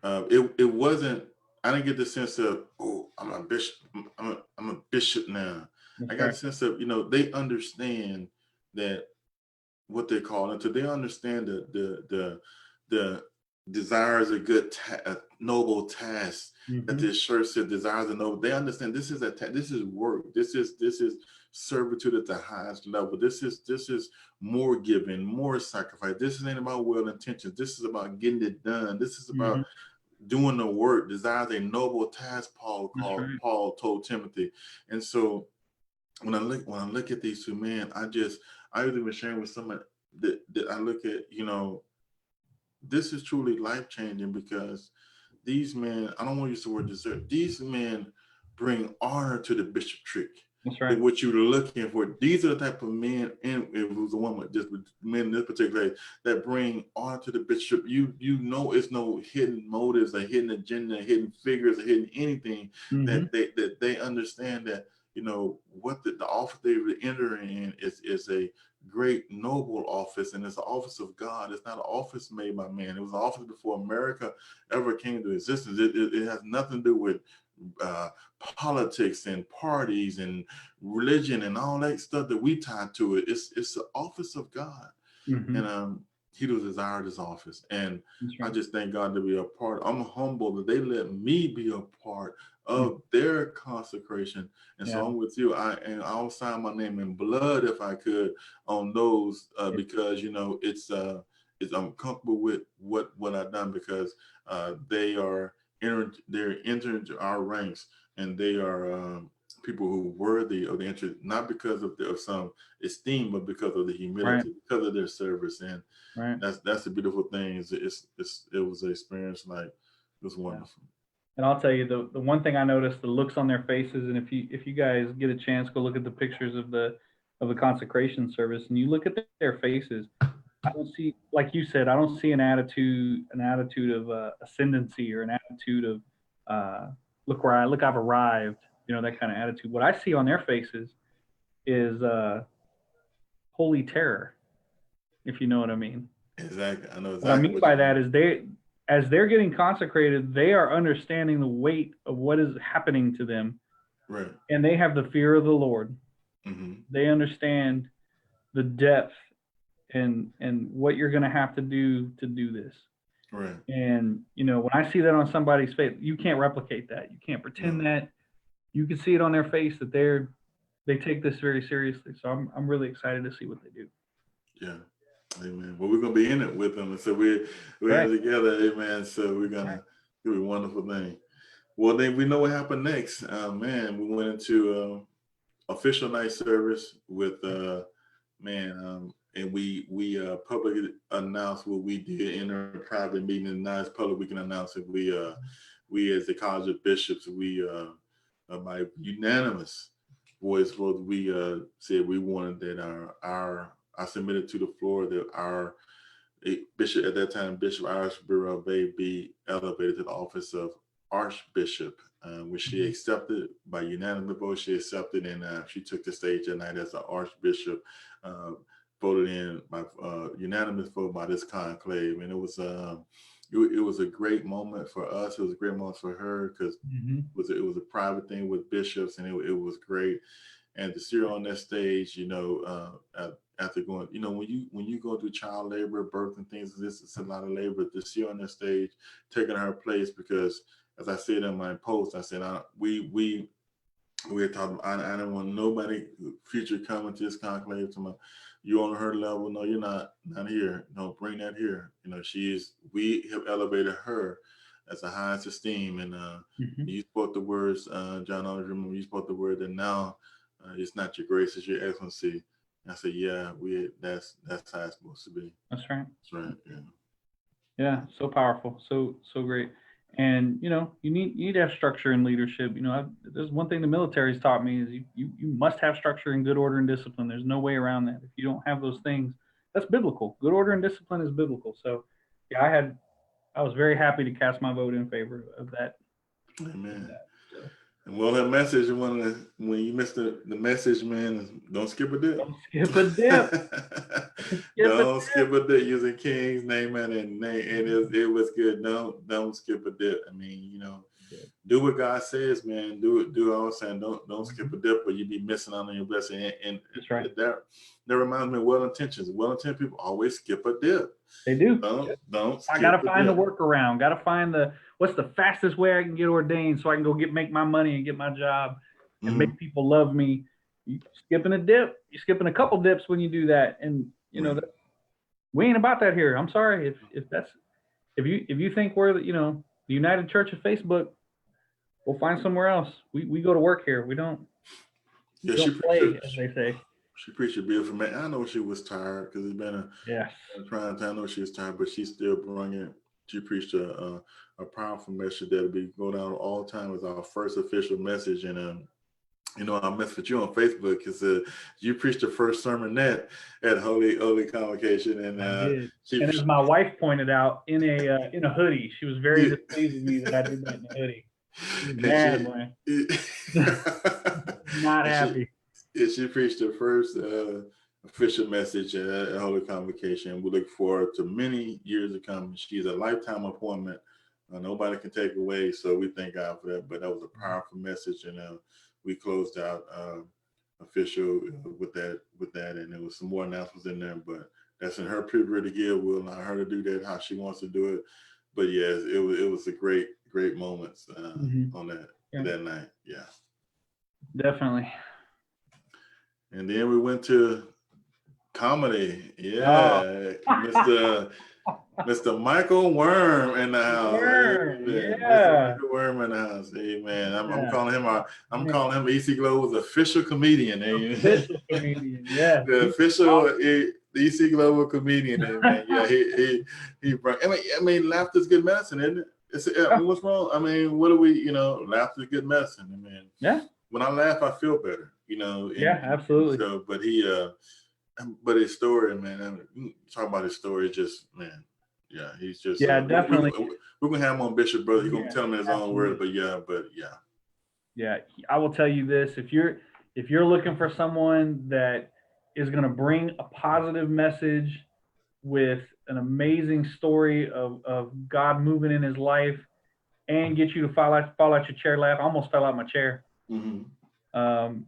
It wasn't. I didn't get the sense of, oh, I'm a bishop. I'm a bishop now. That's I got right. the sense of, they understand that what they call it. So they understand the desires a good a noble task that Mm-hmm. this church said desires a noble. They understand this is this is work. This is servitude at the highest level. This is more giving, more sacrifice. This ain't about well intentions. This is about getting it done. This is Mm-hmm. about doing the work. Desires a noble task. That's right. Paul told Timothy. And so when I look at these two men, I was even sharing with someone that I look at, this is truly life changing, because these men, I don't want to use the word deserve, these men bring honor to the bishopric. That's right. What you're looking for, these are the type of men, and it was the one with just men in this particular case, that bring honor to the bishop. It's no hidden motives, a hidden agenda, hidden figures, a hidden anything. Mm-hmm. That they understand that what the office they were entering in is a great noble office, and it's the office of God. It's not an office made by man. It was an office before America ever came into existence. It has nothing to do with politics and parties and religion and all that stuff that we tie to it. It's the office of God. Mm-hmm. And he was desired his office, and That's I right. just thank God to be a part. I'm humble that they let me be a part Mm-hmm. of their consecration. And so Yeah. I'm with you. I'll sign my name in blood if I could on those, because it's I'm comfortable with what I've done, because they're entering our ranks, and they are people who are worthy of the entry, not because of some esteem, but because of the Right. humility, because of their service. And Right. that's the beautiful thing. It was an experience, like, it was wonderful. And I'll tell you, the one thing I noticed, the looks on their faces, and if you guys get a chance, go look at the pictures of the consecration service, and you look at their faces. I don't see, like you said, I don't see an attitude of ascendancy, or an attitude of look, I've arrived, that kind of attitude. What I see on their faces is holy terror, if you know what I mean. Exactly. I know What I exactly mean what by you that mean. is as they're getting consecrated, they are understanding the weight of what is happening to them, Right. and they have the fear of the Lord. Mm-hmm. They understand the depth and what you're going to have to do this. Right. And when I see that on somebody's face, you can't replicate that. You can't pretend that. You can see it on their face that they take this very seriously. So I'm really excited to see what they do. Yeah. Amen. Well, we're gonna be in it with them, and so we're Right. in it together. Amen. So we're gonna do a wonderful thing. Well, then we know what happened next. Man, we went into official night service with and we publicly announced what we did in a private meeting, and now it's public. We can announce it. We as the College of Bishops, we by unanimous voice vote, we said we wanted that I submitted to the floor that our bishop at that time, Bishop Iris Burrell Bay, be elevated to the office of Archbishop, which she accepted by unanimous vote. She accepted, and she took the stage that night as the Archbishop, voted in by unanimous vote by this conclave, and it was a great moment for us. It was a great moment for her, because it was a private thing with bishops, and it was great. And to see her on that stage, after going, when you go through child labor, birth, and things, it's a lot of labor. To see her on that stage, taking her place, because as I said in my post, I said we had talked. I didn't want nobody future coming to this conclave to you on her level. No, you're not here. No, bring that here. You know, we have elevated her as the highest esteem. And you spoke the words, John, I always remember you spoke the word that now it's not your grace, it's your excellency. And I said, yeah, that's how it's supposed to be. That's right. That's right. Yeah. Yeah. So powerful. So great. And you know, you need to have structure and leadership. You know, there's one thing the military's taught me is you must have structure and good order and discipline. There's no way around that. If you don't have those things, that's biblical. Good order and discipline is biblical. So yeah, I was very happy to cast my vote in favor of that. Amen. And well, that message, when you miss the message, man, don't skip a dip. Don't skip a dip. Don't skip a dip. Using King's name and it was good. Don't skip a dip. I mean, you know, do what God says, man. Do all I'm saying. Don't skip a dip, or you be missing out on your blessing. And that's right. That reminds me of well-intentioned. Well-intentioned people always skip a dip. They do. Don't. I gotta find the workaround. Gotta find what's the fastest way I can get ordained so I can go make my money and get my job and make people love me. You skipping a dip. You're skipping a couple dips when you do that. And you know, we ain't about that here. I'm sorry if you think we're the United Church of Facebook, we'll find somewhere else. We go to work here. We don't. Yeah, we don't play, as they say. She preached a beautiful man. I know she was tired because it's been a trying time. I know she was tired, but she still brought it. She preached a powerful message that'll go down all the time as our first official message. And you know, I messed with you on Facebook because you preached the first sermonette at Holy Convocation, and and as my wife pointed out, in a hoodie. She was very displeased with me that I did that in a hoodie. She was mad, boy. Not happy. She preached the first official message at Holy Convocation. We look forward to many years to come. She's a lifetime appointment. Nobody can take away, so we thank God for that. But that was a powerful message, and we closed out official with that, and there was some more announcements in there. But that's in her privilege to give. We'll allow her to do that how she wants to do it. But yes, it was a great moments on that night. Yeah, definitely. And then we went to comedy. Yeah, Mr. Michael Worm in the house. Mr. Michael Worm in the house. Amen. I'm calling him EC Global's official comedian. Official comedian. Yeah. The official EC Global comedian. Amen. Yeah, he brought. I mean, laughter's good medicine, isn't it? What's wrong? I mean, what do we? Laughter's good medicine. I mean, yeah. When I laugh, I feel better. Absolutely. So, but his story, man. Talk about his story, just man. Yeah, he's just. Yeah, definitely. We're gonna have him on Bishop, brother. He's gonna tell him in his own words, but yeah. Yeah, I will tell you this: if you're looking for someone that is gonna bring a positive message with an amazing story of God moving in his life and get you to fall out your chair, laugh. I almost fell out my chair. Mm-hmm.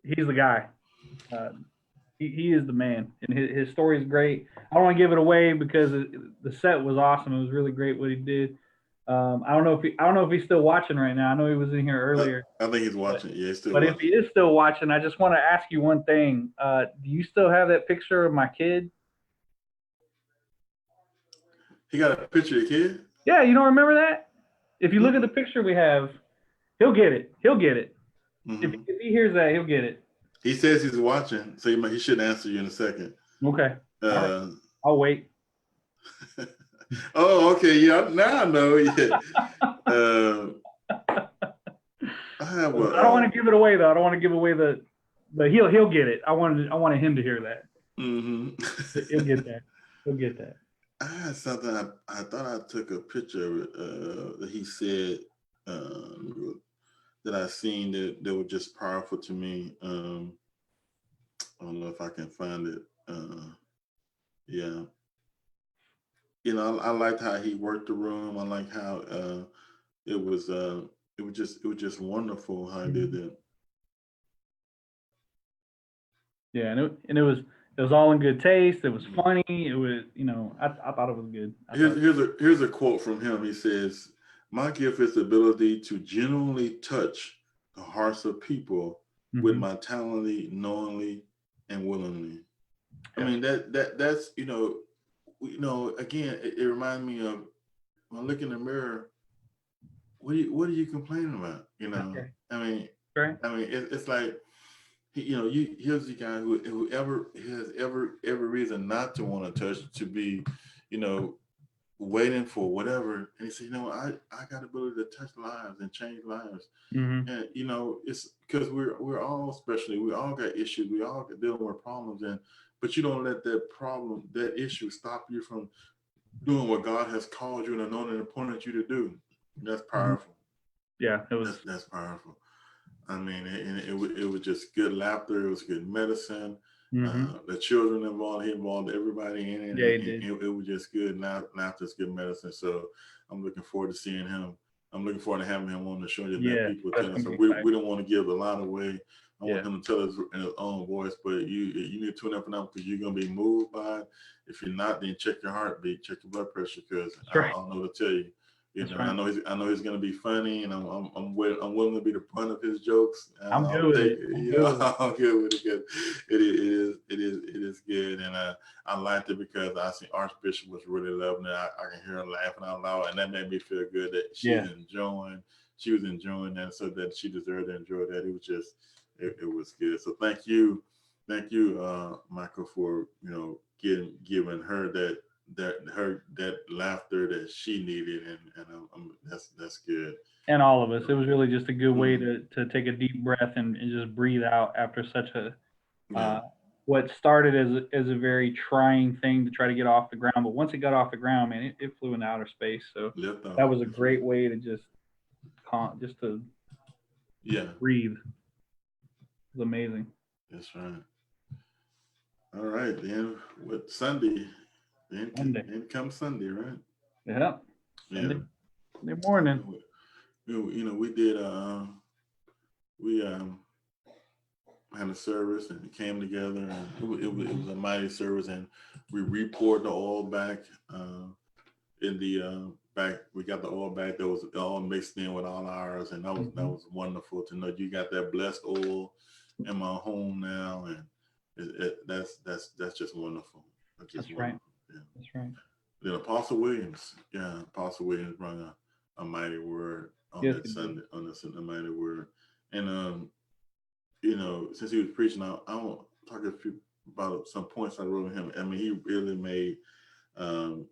He's the guy. He is the man, and his story is great. I don't want to give it away because the set was awesome. It was really great what he did. I don't know if he's still watching right now. I know he was in here earlier. I think he's watching. Yeah, he's still watching. But if he is still watching, I just want to ask you one thing. Do you still have that picture of my kid? He got a picture of your kid? Yeah, you don't remember that? If you look at the picture we have, he'll get it. Mm-hmm. If he hears that, he'll get it. He says he's watching, so he should answer you in a second. Okay. Right. I'll wait. Oh, okay. Yeah, now I know. Yeah. I don't want to give it away though. I don't want to give away but he'll get it. I wanted him to hear that. Mm-hmm. He'll get that. He'll get that. I had something. I thought I took a picture of it that he said that I seen that were just powerful to me. I don't know if I can find it. Yeah. I liked how he worked the room. I liked how it was just wonderful how he did that. Yeah, and it was all in good taste. It was funny. It was, I thought it was good. Here's a quote from him. He says, "My gift is the ability to genuinely touch the hearts of people with my talent, knowingly and willingly." mean, that's, again, it reminds me of when I look in the mirror, what are you complaining about? Okay. I mean, Right. it's like, here's the guy whoever has every reason not to want to touch, to be, waiting for whatever. And he said, I got the ability to touch lives and change lives. Mm-hmm. And, it's because we're all, especially, we all got issues. We all dealing with problems. But you don't let that issue stop you from doing what God has called you and anointed and appointed you to do. That's powerful. Yeah, it was. That's powerful. I mean, it was just good laughter. It was good medicine. Mm-hmm. The children involved, he involved everybody in it. Yeah, he and did. it was just good. Laughter's good medicine. So I'm looking forward to seeing him. I'm looking forward to having him on the show. Just let Yeah, people that's tell us. gonna So be we exciting. don't want to give a lot away. I Yeah. want him to tell us in his own voice. But you need to tune up and out, because you're gonna be moved by it. If you're not, then check your heartbeat, check your blood pressure, because I right. don't know what to tell you. That's I right. know he's gonna be funny, and I'm willing to be the butt of his jokes. I'm good I'll with take it. it. I'm You good know, with it. I'm good with it, because it is good, and I liked it because I see Archbishop was really loving it. I can hear her laughing out loud, and that made me feel good that she Yeah. was enjoying that, so that she deserved to enjoy that. It was just it was good. So thank you, Michael, for giving her that laughter that she needed, and that's good. And all of us. It was really just a good way Mhm. to take a deep breath and just breathe out after such a Yeah, what started as a very trying thing to try to get off the ground, but once it got off the ground, man, it flew into outer space. So lift off. that was a That's right. great way to just to Yeah, breathe. It was amazing. that's right. All right, then what Sunday? Monday. Then come Sunday, right? Yeah. Yeah. Sunday morning. We did. We had a service, and it came together, and it was a mighty service, and we poured the oil back in the back. We got the oil back that was all mixed in with all ours, and that was wonderful to know you got that blessed oil in my home now, and that's just wonderful. That's just That's right. wonderful. Yeah. That's right. Then Apostle Williams brought a mighty word on Yes, that it did. Sunday, on the Sunday, mighty word. And since he was preaching, I want to talk about some points I wrote him. I mean, he really made um,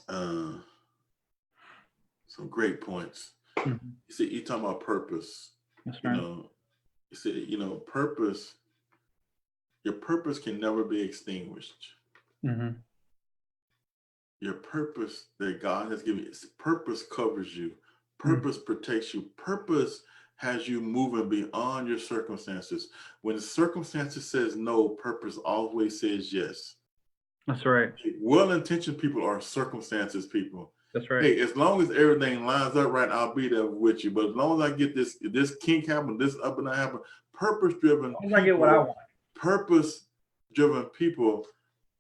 uh, some great points. Mm-hmm. You see, you talking about purpose. That's You right. know, you see, purpose. Your purpose can never be extinguished. Mm-hmm. Your purpose that God has given you, purpose covers you. Purpose protects you. Purpose has you moving beyond your circumstances. When the circumstances says no, purpose always says yes. That's right. Well-intentioned people are circumstances people. That's right. Hey, as long as everything lines up right, I'll be there with you. But as long as I get this kink happen, this up and down happen, purpose-driven As long as I get what I want. Purpose-driven people,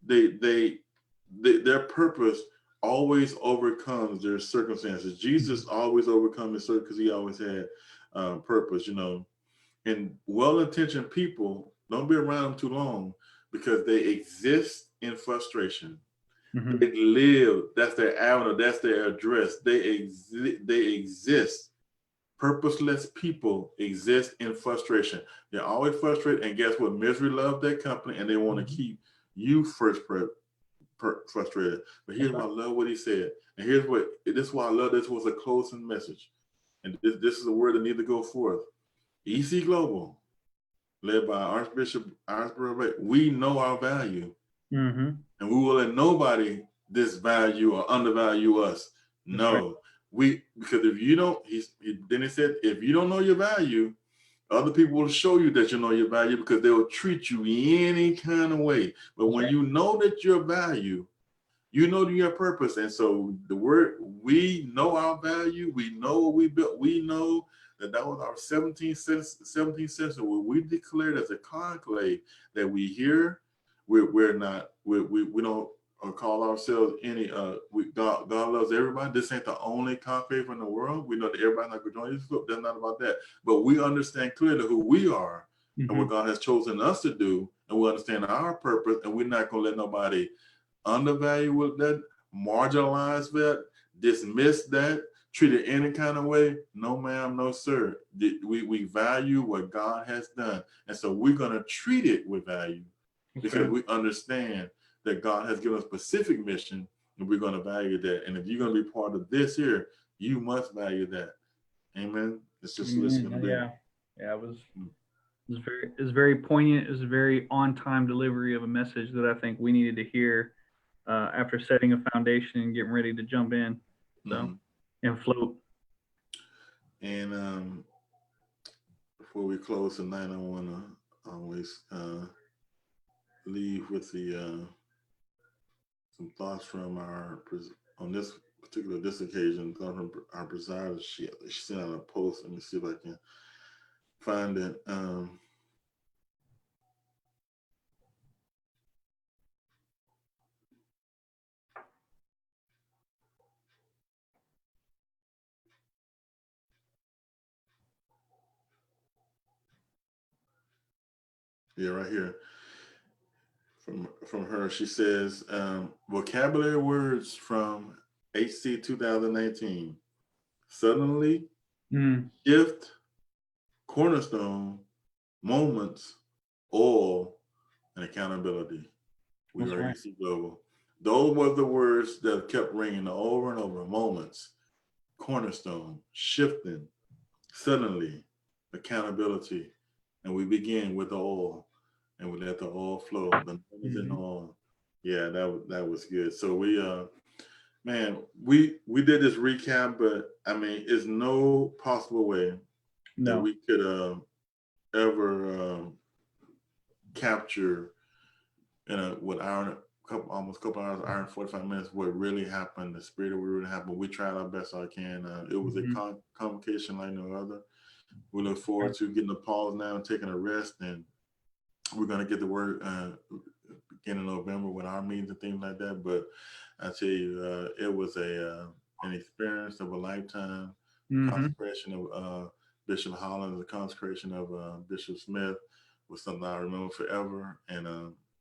their purpose always overcomes their circumstances. Jesus always overcome his circumstances because he always had purpose, And well-intentioned people, don't be around them too long, because they exist in frustration. Mm-hmm. They live, that's their avenue, that's their address. They exist. Purposeless people exist in frustration. They're always frustrated, and guess what? Misery loves their company, and they want to keep you frustrated. But here's why I love what he said. And this is why I love this was a closing message. And this is a word that needs to go forth. EC Global, led by Archbishop Osborne, we know our value. Mm-hmm. And we will let nobody disvalue or undervalue us. No. Because if you don't, then he said, if you don't know your value, other people will show you that you know your value, because they will treat you any kind of way. But when you know that your value, you know your purpose. And so the word, we know our value, we know what we built, we know that was our 17th century where we declared as a conclave that we here, we don't call ourselves any God loves everybody. This ain't the only conclave in the world. We know that everybody's not going to join this group. That's not about that. But we understand clearly who we are and what God has chosen us to do. and we understand our purpose, and we're not going to let nobody undervalue that, marginalize that, dismiss that, treat it any kind of way. No, ma'am, no, sir. We value what God has done. And so we're going to treat it with value because we understand that God has given us a specific mission, and we're going to value that. And if you're going to be part of this here, you must value that. Amen. It's just listening. Yeah. It was very poignant. It was a very on-time delivery of a message that I think we needed to hear after setting a foundation and getting ready to jump in. So and float. And before we close tonight, I want to always leave with the some thoughts from on this particular occasion, from our presider. She sent out a post. Let me see if I can find it. Yeah, right here. From her, she says, vocabulary words from HC 2019: suddenly, shift, cornerstone, moments, oil, and accountability. We are EC Global. Those were the words that kept ringing over and over: moments, cornerstone, shifting, suddenly, accountability. And we begin with the oil, and we let the oil flow. The numbers in oil. Yeah, that was good. So we did this recap, but I mean, it's no possible way that we could ever capture in almost a couple hours, hour and 45 minutes, what really happened, the spirit of what really happened. We tried our best I can. It was a convocation like no other. We look forward to getting a pause now and taking a rest, and we're going to get the word beginning of November with our meetings and things like that. But I tell you, it was an experience of a lifetime. Consecration of Bishop Hollins, the consecration of Bishop Smith was something I remember forever. And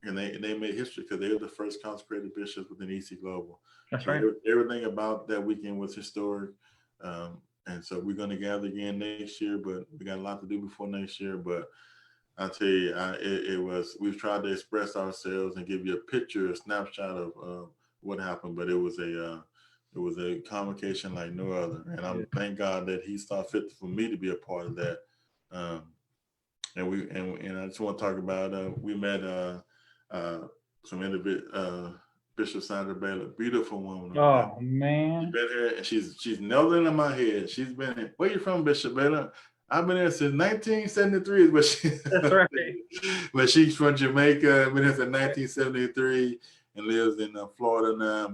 they made history because they were the first consecrated bishops within EC Global. That's so right. Everything about that weekend was historic. And so we're going to gather again next year, but we got a lot to do before next year. But I tell you, we've tried to express ourselves and give you a picture, a snapshot of what happened, but it was a convocation like no other. And I thank God that he saw fit for me to be a part of that. And I just want to talk about, we met some individual, Bishop Sandra Baylor, beautiful woman. Oh man. She's been here, and she's nailed it in my head. She's been here. Where you from, Bishop Baylor? I've been here since 1973, but that's right. But she's from Jamaica. Been here since 1973 and lives in Florida now.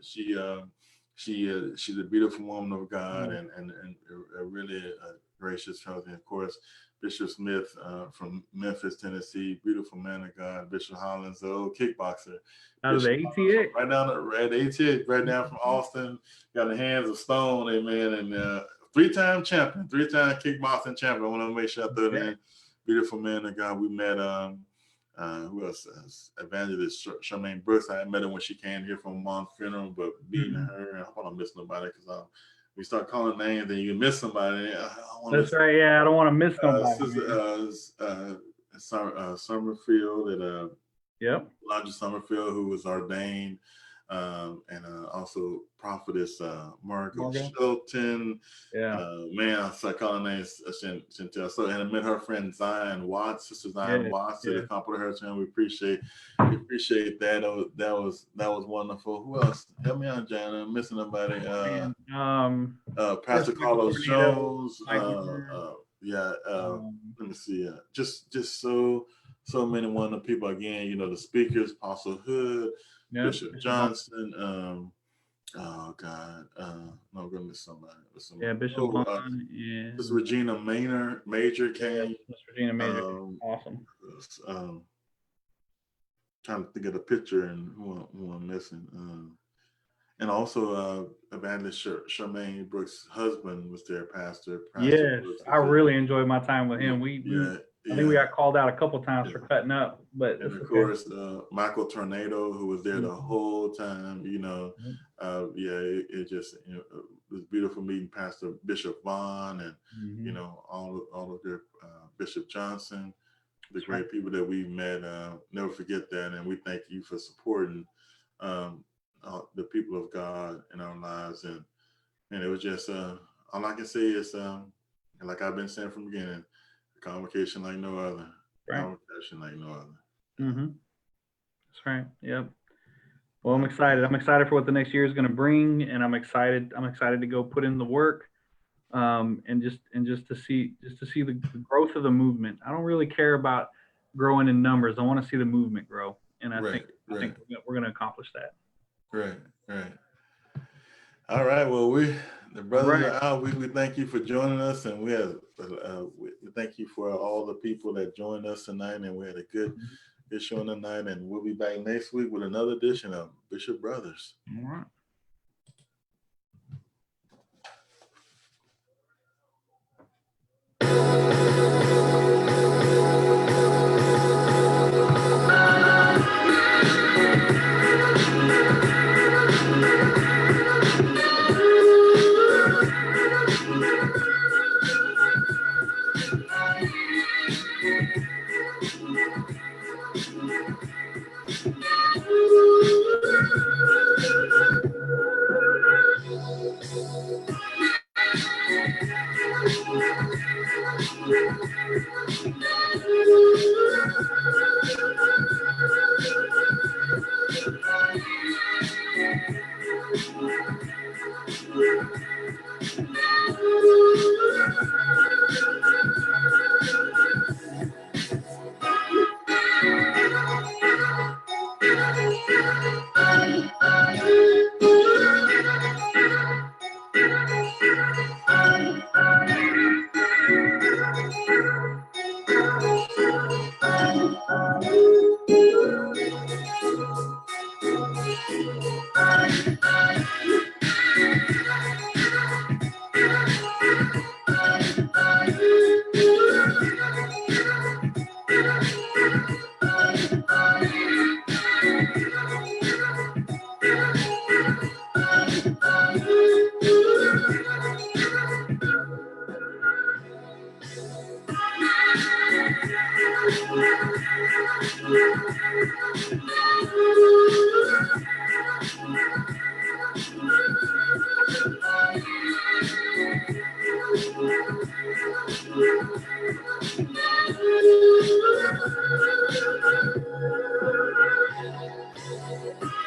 She's a beautiful woman of God and a really gracious husband. Of course, Bishop Smith from Memphis, Tennessee, beautiful man of God. Bishop Hollins, the old kickboxer. Out of the ATX. Right down at ATX, right down from Austin. Got the hands of stone, amen. And three-time champion, three-time kickboxing champion. I want to make sure I throw it in. Beautiful man of God. We met who else? Evangelist Charmaine Brooks. I met her when she came here from Mom's funeral, but meeting her, I don't want to miss nobody because we start calling names and you miss somebody. That's right. Yeah, I don't want to miss nobody. Summerfield and Elijah Summerfield, who was ordained, and also prophetess Margaret Shelton. Man, I started calling names Chantel. So, and I met her friend Zion Watts, Sister Zion Watts, to accompany her to him. We appreciate that. That was wonderful. Who else? Help me out, Jan. I'm missing somebody. Pastor Carlos Jones. Let me see. Just so many wonderful people. Again, the speakers, Apostle Hood, Bishop Johnson. Oh God, no, I'm gonna miss somebody. Bishop Bond. This Regina Major came. Miss Regina Major, awesome. Trying to think of the picture and who I'm missing. And also Evangelist Charmaine Brooks' husband was there, Pastor yes, Brooks. I really enjoyed my time with him. I think we got called out a couple times for cutting up, but and of course, Michael Tornado, who was there the whole time, it just, it was beautiful meeting Pastor Bishop Vaughn and, all of their, Bishop Johnson, the great people that we met. Never forget that. And we thank you for supporting the people of God in our lives. And it was just, all I can say is, like I've been saying from the beginning, a convocation like no other. Right. Convocation like no other. That's right. Yep. Well, I'm excited. I'm excited for what the next year is going to bring, and I'm excited to go put in the work, and just to see the growth of the movement. I don't really care about growing in numbers. I want to see the movement grow, and I think we're going to accomplish that. Right. All right. Well, the brothers are out. We thank you for joining us, and we thank you for all the people that joined us tonight, and we had a good show tonight, and we'll be back next week with another edition of Bishop Brothers. All right.